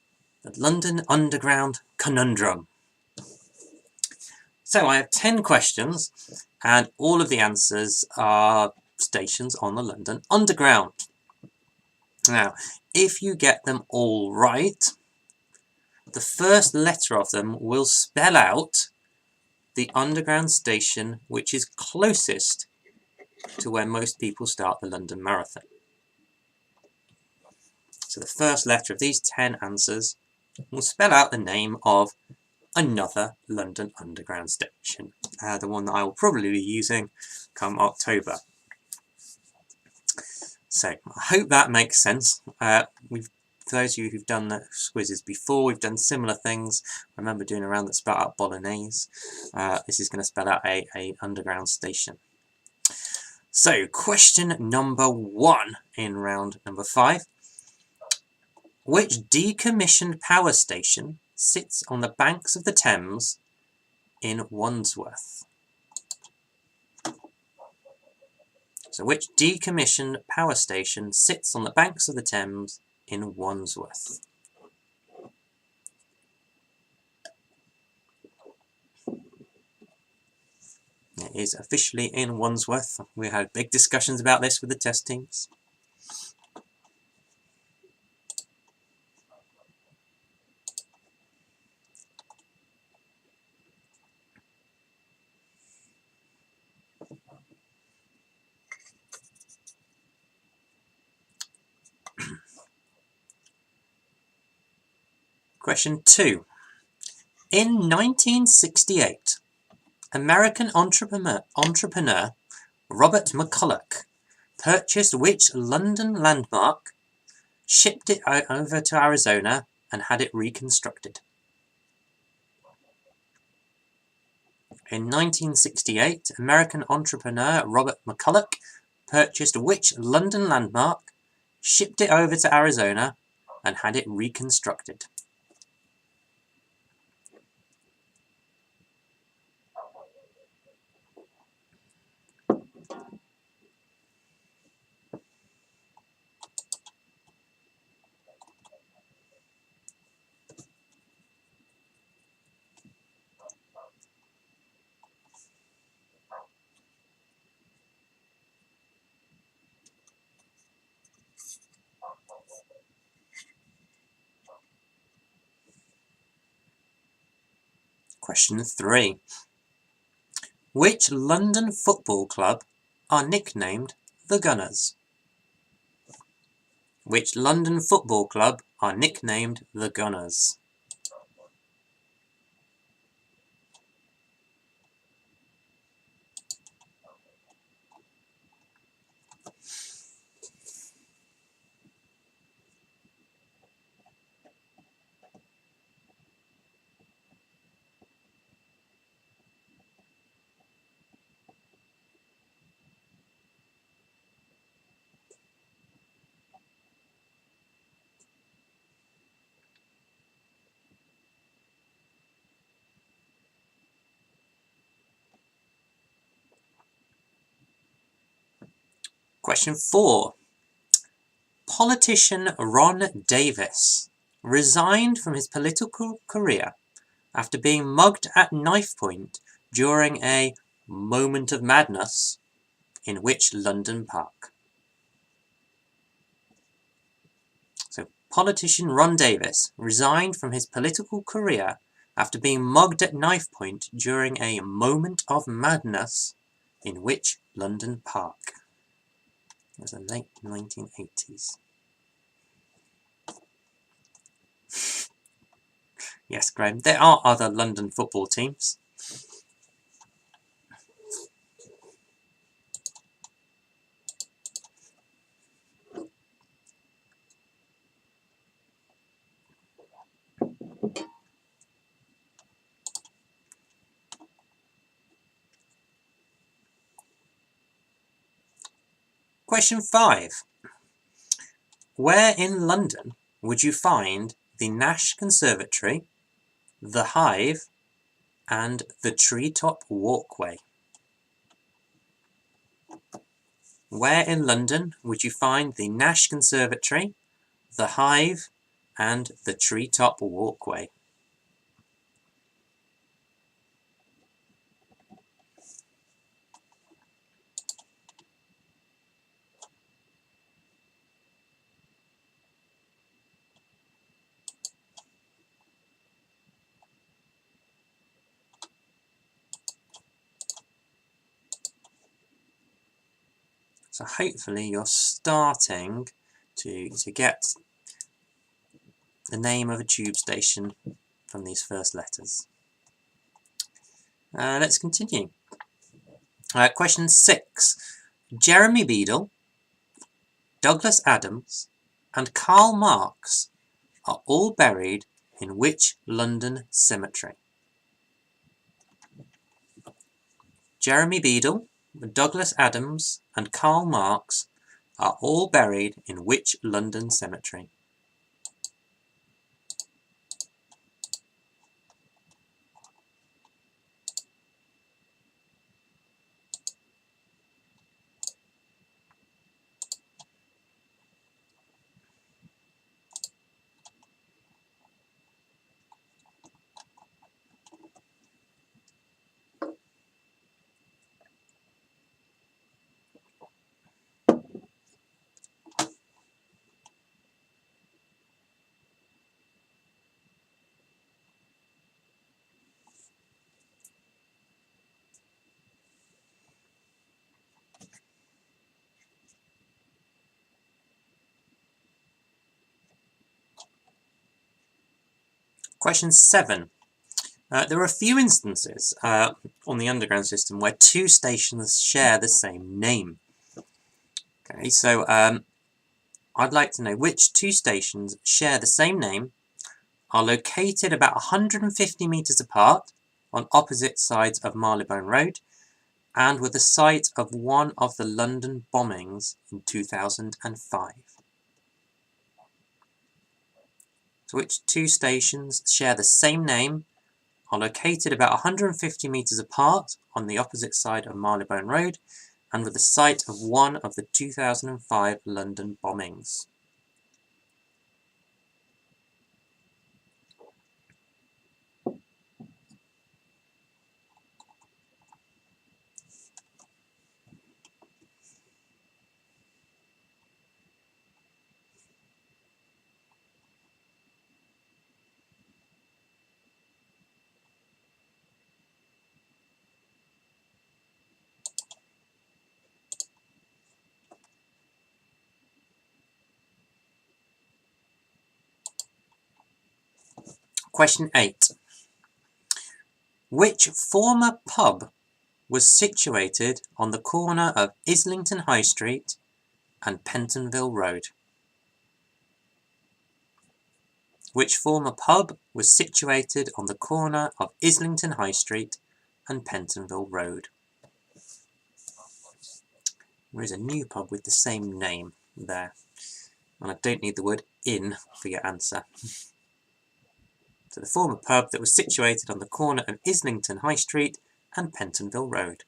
the London Underground Conundrum. So I have 10 questions, and all of the answers are stations on the London Underground. Now, if you get them all right, the first letter of them will spell out the underground station which is closest to where most people start the London Marathon. So the first letter of these 10 answers will spell out the name of another London Underground station, the one that I will probably be using come October. So I hope that makes sense. For those of you who've done the Scuizzes before, we've done similar things. I remember doing a round that spelled out bolognese. This is going to spell out a underground station. So, question number 1 in round number 5. Which decommissioned power station sits on the banks of the Thames in Wandsworth? So, which decommissioned power station sits on the banks of the Thames in Wandsworth? It is officially in Wandsworth. We had big discussions about this with the test teams. Question 2. In 1968, American entrepreneur Robert McCulloch purchased which London landmark, shipped it over to Arizona, and had it reconstructed? In 1968, American entrepreneur Robert McCulloch purchased which London landmark, shipped it over to Arizona, and had it reconstructed? Question 3. Which London football club are nicknamed the Gunners? Which London football club are nicknamed the Gunners? Question 4. Politician Ron Davis resigned from his political career after being mugged at knife point during a moment of madness in which London park? So, politician Ron Davis resigned from his political career after being mugged at knife point during a moment of madness in which London park? It was the late 1980s. Yes, Graham, there are other London football teams. Question 5. Where in London would you find the Nash Conservatory, the Hive, and the Treetop Walkway? Where in London would you find the Nash Conservatory, the Hive, and the Treetop Walkway? So hopefully you're starting to get the name of a tube station from these first letters. Let's continue. Question 6. Jeremy Beadle, Douglas Adams, and Karl Marx are all buried in which London cemetery? Jeremy Beadle, Douglas Adams, and Karl Marx are all buried in which London cemetery? Question 7. There are a few instances on the Underground system where two stations share the same name. Okay, so I'd like to know which two stations share the same name, are located about 150 metres apart on opposite sides of Marylebone Road, and were the site of one of the London bombings in 2005. So which two stations share the same name, are located about 150 metres apart on the opposite side of Marylebone Road, and were the site of one of the 2005 London bombings? Question 8. Which former pub was situated on the corner of Islington High Street and Pentonville Road? Which former pub was situated on the corner of Islington High Street and Pentonville Road? There is a new pub with the same name there, and I don't need the word "in" for your answer. So the former pub that was situated on the corner of Islington High Street and Pentonville Road.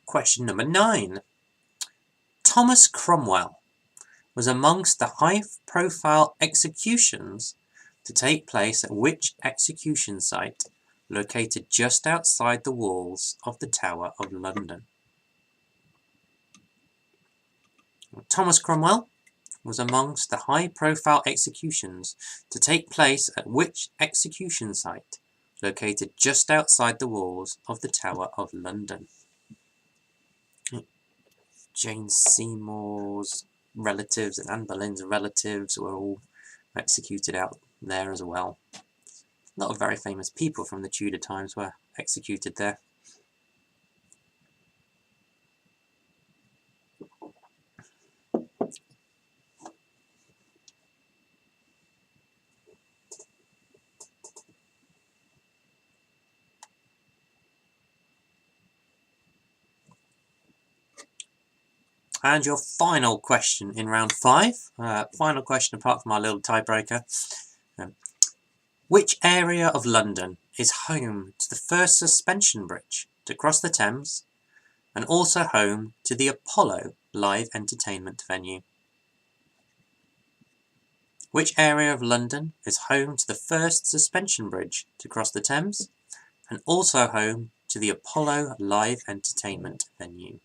Question number 9. Thomas Cromwell was amongst the high-profile executions to take place at which execution site located just outside the walls of the Tower of London? Thomas Cromwell was amongst the high-profile executions to take place at which execution site, located just outside the walls of the Tower of London? Jane Seymour's relatives and Anne Boleyn's relatives were all executed out there as well. A lot of very famous people from the Tudor times were executed there. And your final question in round 5, final question apart from our little tiebreaker. Which area of London is home to the first suspension bridge to cross the Thames and also home to the Apollo live entertainment venue? Which area of London is home to the first suspension bridge to cross the Thames and also home to the Apollo live entertainment venue?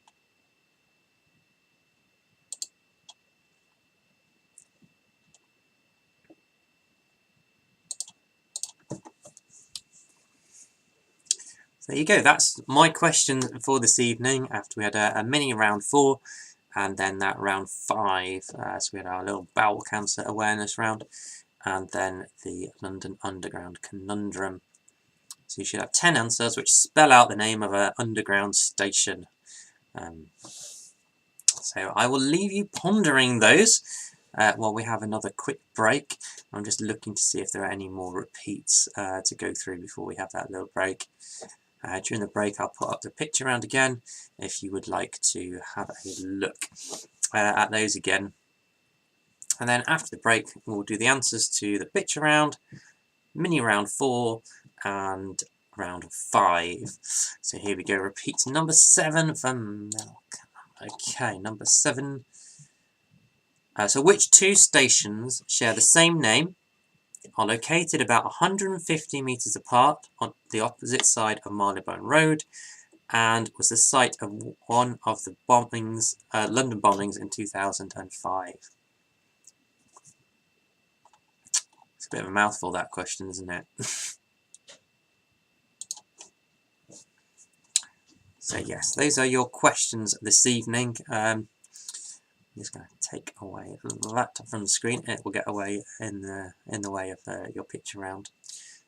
So there you go, that's my question for this evening after we had a mini round 4 and then that round 5. So we had our little bowel cancer awareness round and then the London Underground conundrum. So you should have 10 answers which spell out the name of an underground station. So I will leave you pondering those while we have another quick break. I'm just looking to see if there are any more repeats to go through before we have that little break. During the break, I'll put up the picture round again if you would like to have a look at those again. And then after the break, we'll do the answers to the picture round, mini round 4, and round 5. So here we go. Repeat to number 7 from Malcolm. Okay, number 7. So which 2 stations share the same name, are located about 150 metres apart on the opposite side of Marylebone Road, and was the site of one of the bombings, London bombings in 2005? It's a bit of a mouthful, that question, isn't it? So yes, those are your questions this evening. I'm just going to take away the laptop from the screen. It will get away in the way of your picture round.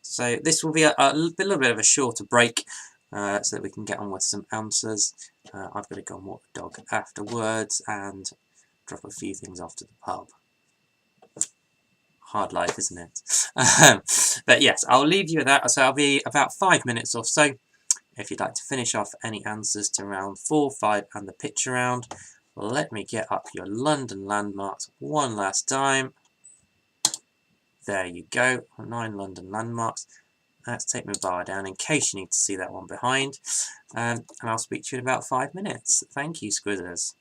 So this will be a little bit of a shorter break so that we can get on with some answers. I've got to go and walk the dog afterwards and drop a few things off to the pub. Hard life, isn't it? But yes, I'll leave you with that. So I'll be about 5 minutes or so. If you'd like to finish off any answers to round 4, 5 and the picture round, let me get up your London landmarks one last time. There you go, 9 London landmarks. Let's take my bar down in case you need to see that one behind. And I'll speak to you in about 5 minutes. Thank you, Scuizzes.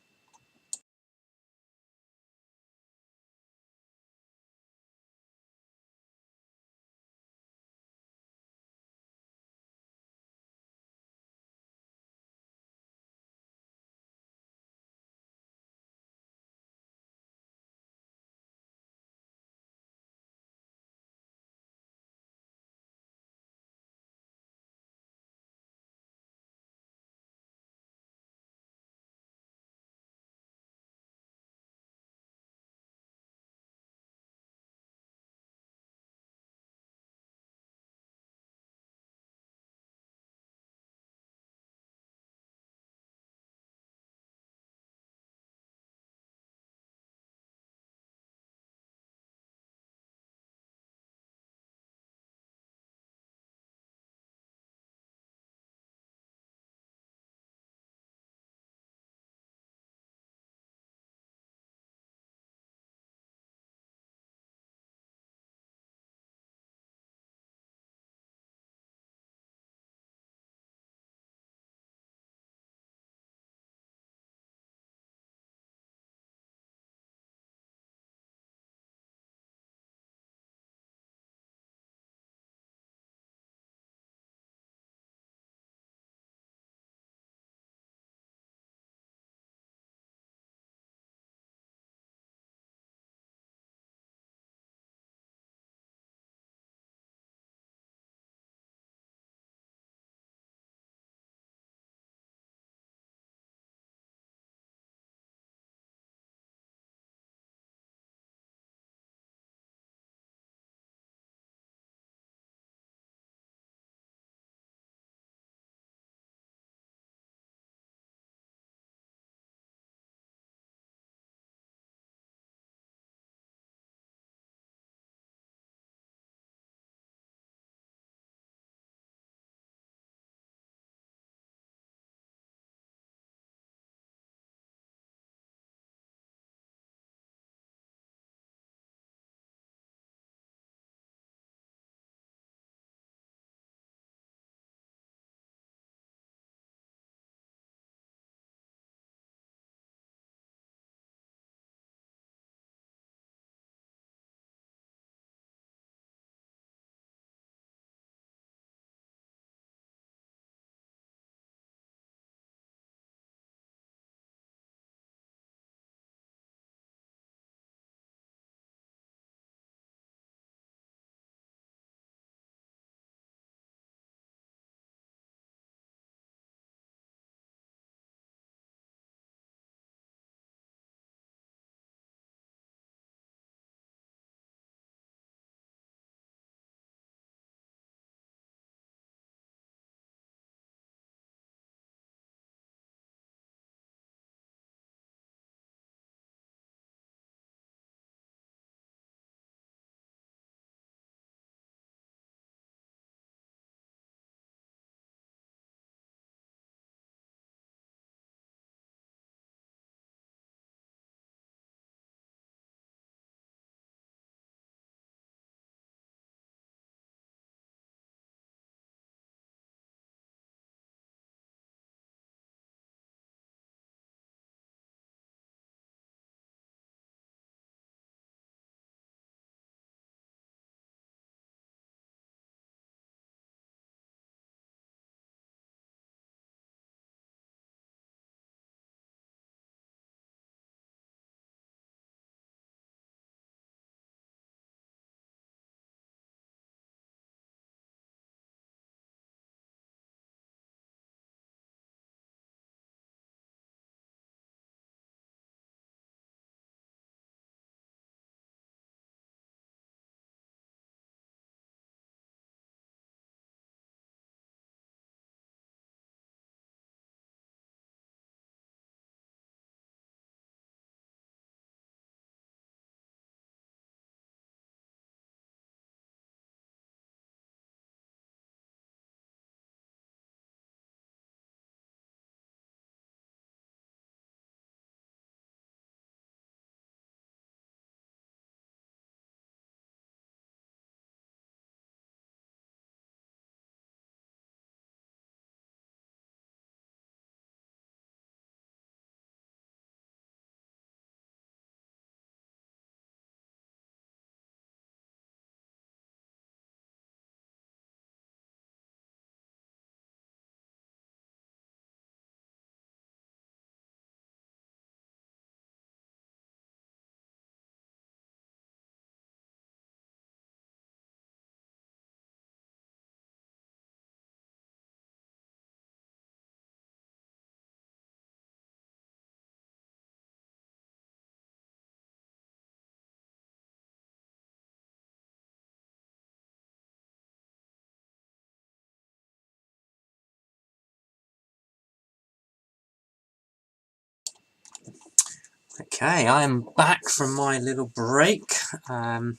Okay, I am back from my little break to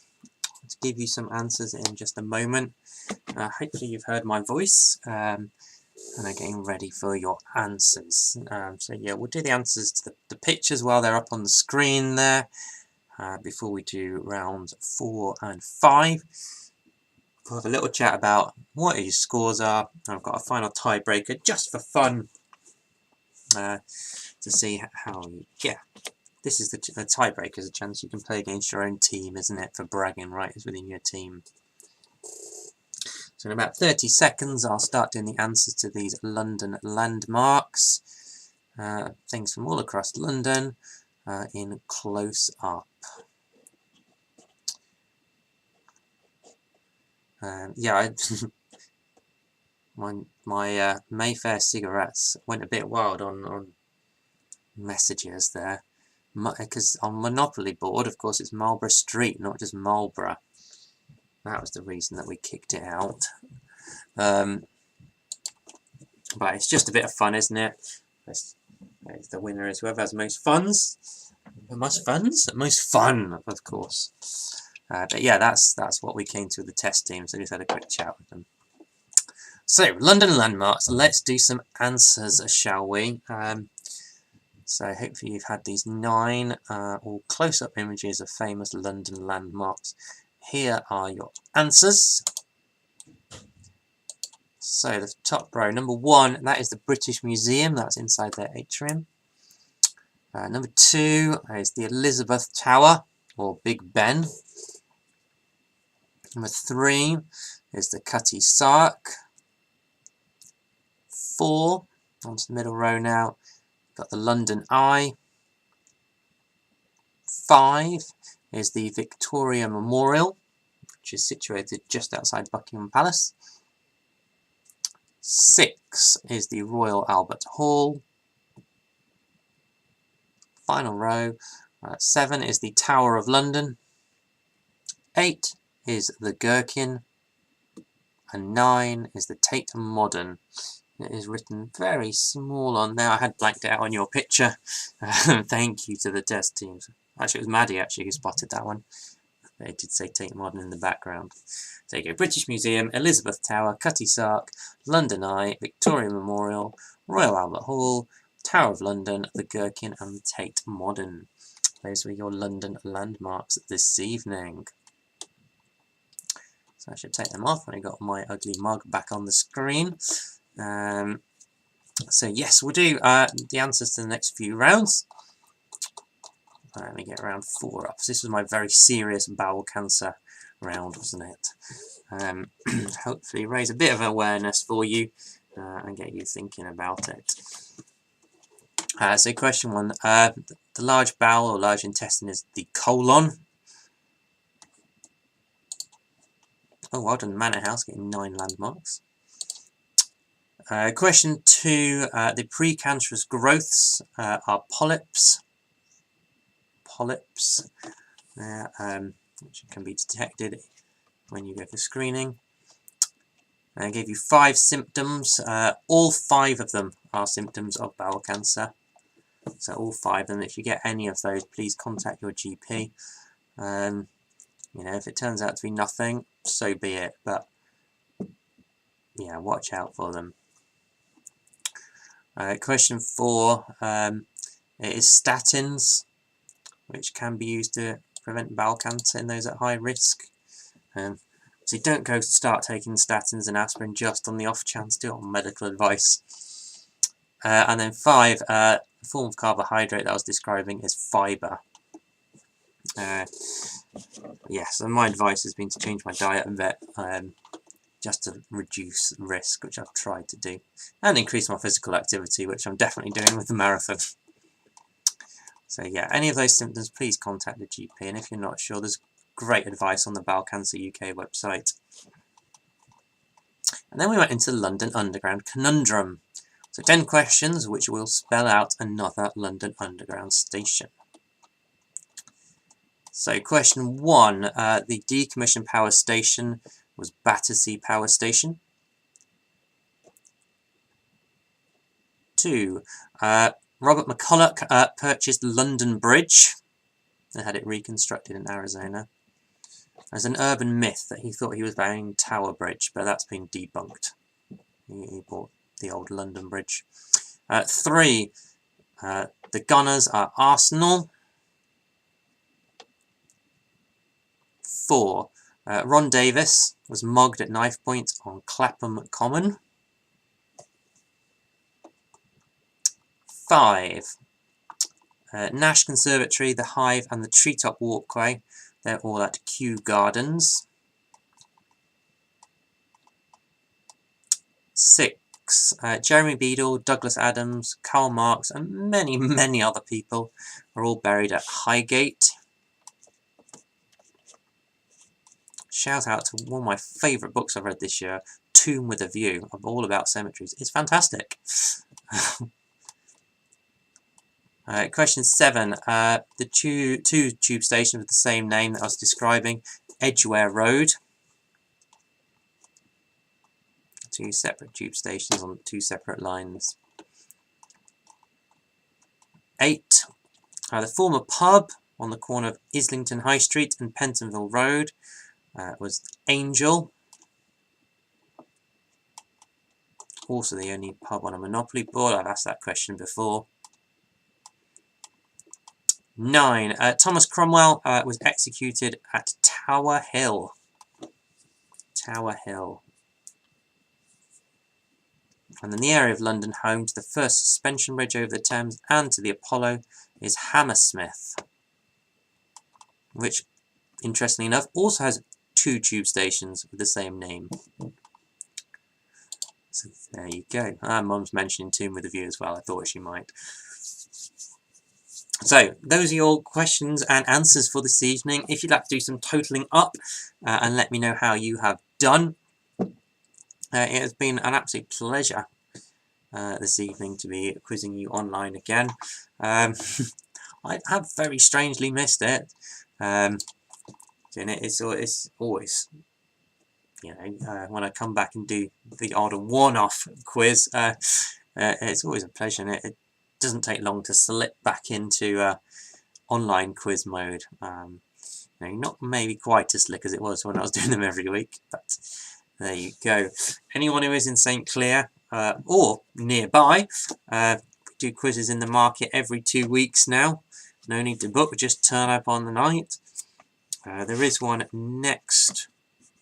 give you some answers in just a moment. Hopefully you've heard my voice and are getting ready for your answers. So yeah, we'll do the answers to the pictures while they're up on the screen there before we do rounds 4 and 5. We'll have a little chat about what your scores are. I've got a final tiebreaker just for fun to see how you... Yeah, this is the tiebreaker's a chance you can play against your own team, isn't it? For bragging rights within your team. So in about 30 seconds, I'll start doing the answers to these London landmarks. Things from all across London in close up. Yeah, my Mayfair cigarettes went a bit wild on messages there. Because on Monopoly board, of course, it's Marlborough Street, not just Marlborough. That was the reason that we kicked it out. But it's just a bit of fun, isn't it? The winner is whoever has most funds. Most funds? Most fun, of course. But yeah, that's what we came to with the test team, so just had a quick chat with them. So, London landmarks. Let's do some answers, shall we? So hopefully you've had these 9 all close-up images of famous London landmarks. Here are your answers. So the top row, number 1, that is the British Museum. That's inside their atrium. Number 2 is the Elizabeth Tower, or Big Ben. Number 3 is the Cutty Sark. 4, onto the middle row now, got the London Eye. 5 is the Victoria Memorial, which is situated just outside Buckingham Palace. 6 is the Royal Albert Hall. Final row. 7 is the Tower of London. 8 is the Gherkin. And 9 is the Tate Modern. It is written very small on there. I had blanked it out on your picture. Thank you to the test teams. Actually, it was Maddie who spotted that one. They did say Tate Modern in the background. So you go, British Museum, Elizabeth Tower, Cutty Sark, London Eye, Victoria Memorial, Royal Albert Hall, Tower of London, the Gherkin and the Tate Modern. Those were your London landmarks this evening. So I should take them off when I got my ugly mug back on the screen. So yes, we'll do the answers to the next few rounds. Let me get round 4 up. So this was my very serious bowel cancer round, wasn't it? Hopefully raise a bit of awareness for you and get you thinking about it. So question 1, the large bowel or large intestine is the colon. Oh, well done, Manor House, getting 9 landmarks. Question 2, the precancerous growths are polyps. Polyps, which can be detected when you go for screening. I gave you 5 symptoms. All 5 of them are symptoms of bowel cancer. So all 5 of them. If you get any of those, please contact your GP. You know, if it turns out to be nothing, so be it. But yeah, watch out for them. Question 4, it is statins, which can be used to prevent bowel cancer in those at high risk. So don't go start taking statins and aspirin just on the off chance, do it on medical advice. And then 5, the form of carbohydrate that I was describing is fibre. Yeah, so my advice has been to change my diet a bit, just to reduce risk, which I've tried to do, and increase my physical activity, which I'm definitely doing with the marathon. So yeah, any of those symptoms, please contact the GP, and if you're not sure, there's great advice on the Bowel Cancer UK website. And then we went into the London Underground conundrum. So 10 questions which will spell out another London Underground station. So question 1, the decommissioned power station was Battersea Power Station. 2, Robert McCulloch purchased London Bridge. They had it reconstructed in Arizona. There's an urban myth that he thought he was buying Tower Bridge, but that's been debunked. He bought the old London Bridge. 3. The Gunners are Arsenal. 4. Ron Davis was mugged at knife point on Clapham Common. 5. Nash Conservatory, the Hive and the Treetop Walkway. They're all at Kew Gardens. 6. Jeremy Beadle, Douglas Adams, Karl Marx and many, many other people are all buried at Highgate. Shout out to one of my favourite books I've read this year, Tomb with a View. I'm all about cemeteries. It's fantastic. Question 7. The two tube stations with the same name that I was describing. Edgware Road. 2 separate tube stations on 2 separate lines. 8. The former pub on the corner of Islington High Street and Pentonville Road was Angel. Also the only pub on a Monopoly board. I've asked that question before. 9. Thomas Cromwell was executed at Tower Hill. Tower Hill. And then the area of London home to the first suspension bridge over the Thames and to the Apollo is Hammersmith, which, interestingly enough, also has 2 tube stations with the same name. So there you go. Mum's mentioning Tomb with a View as well. I thought she might. So those are your questions and answers for this evening. If you'd like to do some totalling up and let me know how you have done. It has been an absolute pleasure this evening to be quizzing you online again. I have very strangely missed it. It's always, you know, when I come back and do the odd one-off quiz, it's always a pleasure, and it doesn't take long to slip back into online quiz mode. You know, not maybe quite as slick as it was when I was doing them every week, but there you go. Anyone who is in St Clear or nearby, we do quizzes in the market every 2 weeks now. No need to book, just turn up on the night. There is one next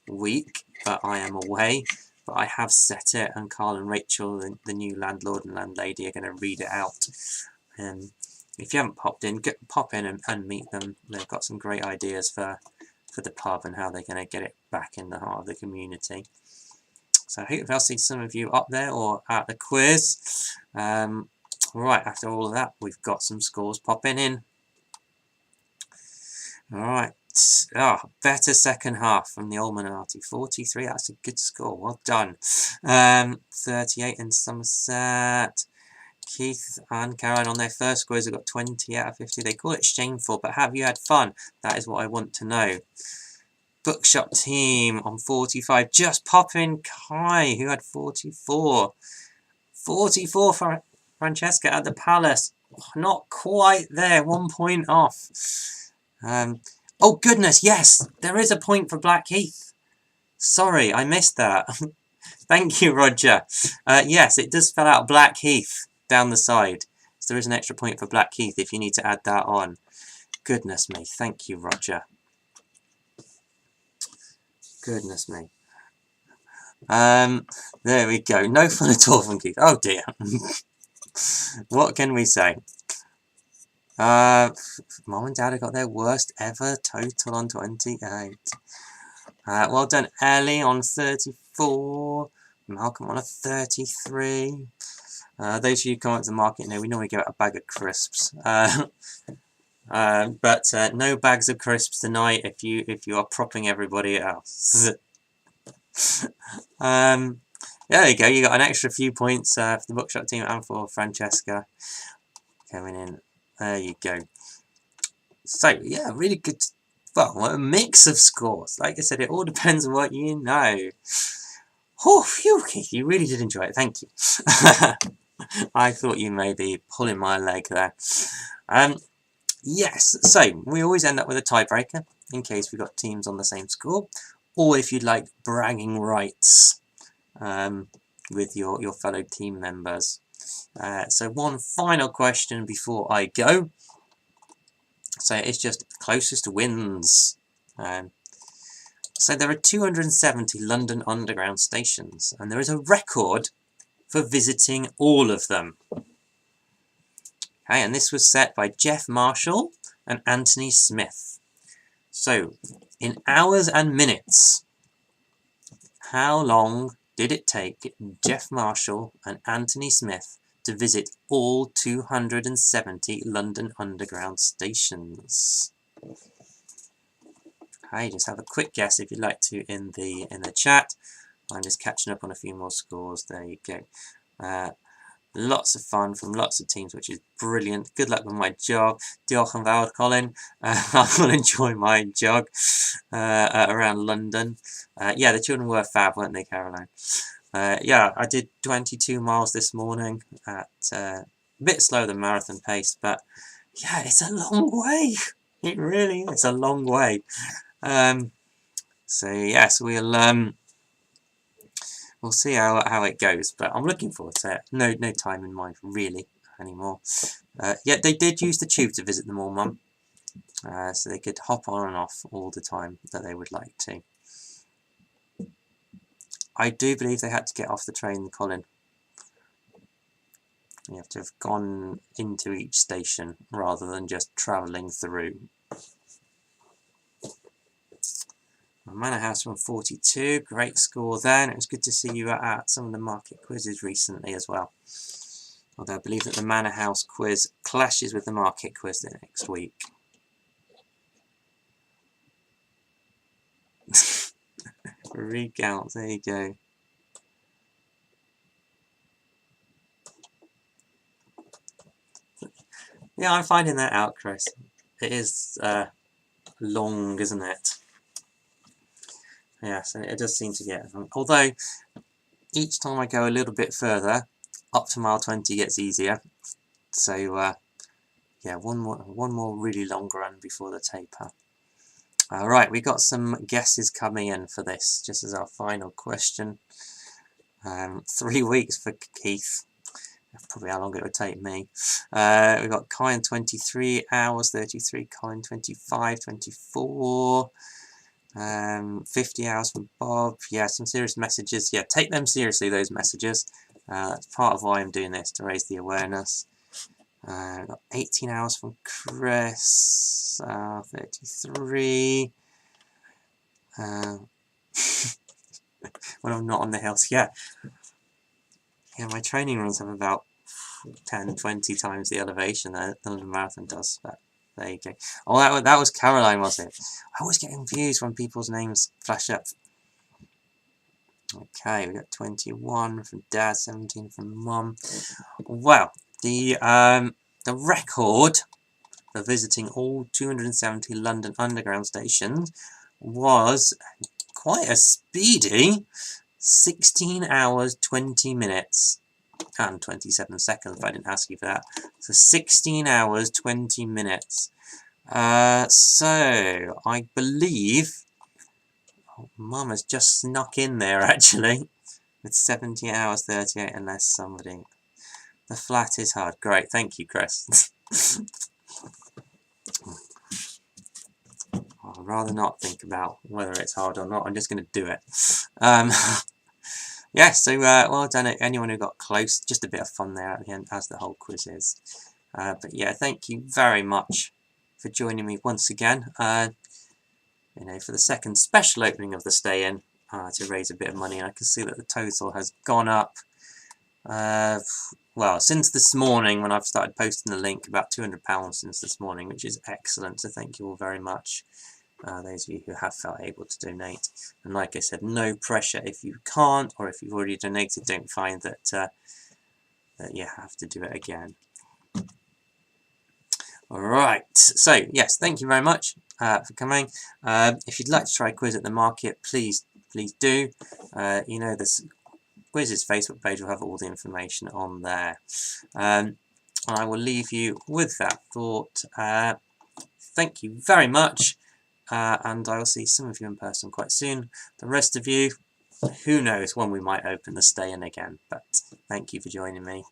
week, but I am away. But I have set it, and Carl and Rachel, the new landlord and landlady, are going to read it out. If you haven't popped in, pop in and meet them. They've got some great ideas for the pub and how they're going to get it back in the heart of the community. So I hope I'll see some of you up there or at the quiz. Right, after all of that, we've got some scores popping in. Alright, better second half from the Almanati. 43, that's a good score, well done. 38 in Somerset. Keith and Karen on their first quiz have got 20 out of 50. They call it shameful, but have you had fun? That is what I want to know. Bookshop team on 45. Just pop in Kai, who had 44. 44 for Francesca at the Palace. Not quite there, 1 point off. Oh goodness, yes, there is a point for Blackheath. Sorry, I missed that. Thank you, Roger. Yes, it does spell out Blackheath down the side. So there is an extra point for Blackheath if you need to add that on. Goodness me, thank you, Roger. Goodness me. There we go. No fun at all from Keith. Oh dear. What can we say? Mom and Dad have got their worst ever total on 28. Well done, Ellie on 34. Malcolm on a 33. Those of you who come up to the market know we normally give out a bag of crisps. But no bags of crisps tonight if you are propping everybody else. There you go. You got an extra few points for the bookshop team and for Francesca coming in. There you go. So yeah, really good. Well, a mix of scores. Like I said, it all depends on what you know. Oh, phew, Keith, you really did enjoy it. Thank you. I thought you may be pulling my leg there. Yes, so we always end up with a tiebreaker in case we've got teams on the same score, or if you'd like bragging rights with your fellow team members. So one final question before I go. So it's just closest wins. So there are 270 London Underground stations, and there is a record for visiting all of them. Okay, and this was set by Jeff Marshall and Anthony Smith. So, in hours and minutes, how long did it take Jeff Marshall and Anthony Smith to visit all 270 London Underground stations? Okay, just have a quick guess if you'd like to in the chat. I'm just catching up on a few more scores. There you go. Lots of fun from lots of teams, which is brilliant. Good luck with my jog. Diolch yn fawr, Colin. I will enjoy my jog around London. Yeah, the children were fab, weren't they, Caroline? Yeah, I did 22 miles this morning at a bit slower than marathon pace, but yeah, it's a long way. It really is a long way. So yes, we'll see how it goes, but I'm looking forward to it. No time in mind really anymore. Yeah, they did use the tube to visit them all, Mum, so they could hop on and off all the time that they would like to. I do believe they had to get off the train, Colin. You have to have gone into each station rather than just travelling through. Manor House from 42, great score there, and it was good to see you at some of the market quizzes recently as well. Although I believe that the Manor House quiz clashes with the market quiz the next week. Recount, there you go. Yeah, I'm finding that out, Chris. It is long, isn't it? Yes, and it does seem to get... Although, each time I go a little bit further, up to mile 20 gets easier. So, yeah, one more really long run before the taper. Alright, we got some guesses coming in for this, just as our final question. 3 weeks for Keith. Probably how long it would take me. We've got Colin 23 hours, 33, Colin 25, 24... 50 hours from Bob. Yeah, some serious messages. Yeah, take them seriously, those messages. That's part of why I'm doing this, to raise the awareness. Got 18 hours from Chris. 33. When I'm not on the hills. Yeah, my training runs have about 10, 20 times the elevation that the marathon does. But there you go. Oh, that was Caroline, was it? I always get confused when people's names flash up. Okay, we got 21 from Dad, 17 from Mum. Well, the record for visiting all 270 London Underground stations was quite a speedy 16 hours, 20 minutes. And 27 seconds if I didn't ask you for that. So 16 hours, 20 minutes. So, I believe... Oh, Mum has just snuck in there, actually. With 70 hours, 38, unless somebody... The flat is hard. Great, thank you, Chris. I'd rather not think about whether it's hard or not. I'm just going to do it. Yeah, so well done anyone who got close. Just a bit of fun there at the end, as the whole quiz is. But yeah, thank you very much for joining me once again. For the second special opening of the Stay In to raise a bit of money. And I can see that the total has gone up. Well, since this morning when I've started posting the link, about £200 since this morning, which is excellent. So thank you all very much. Those of you who have felt able to donate. And like I said, no pressure if you can't, or if you've already donated, don't find that, that you have to do it again. Alright, so yes, thank you very much for coming. If you'd like to try a quiz at the market, please do. You know, there's Scuizzes Facebook page will have all the information on there. And I will leave you with that thought. Thank you very much, and I will see some of you in person quite soon. The rest of you, who knows when we might open the Stay In again, but thank you for joining me.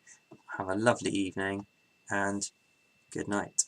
Have a lovely evening, and good night.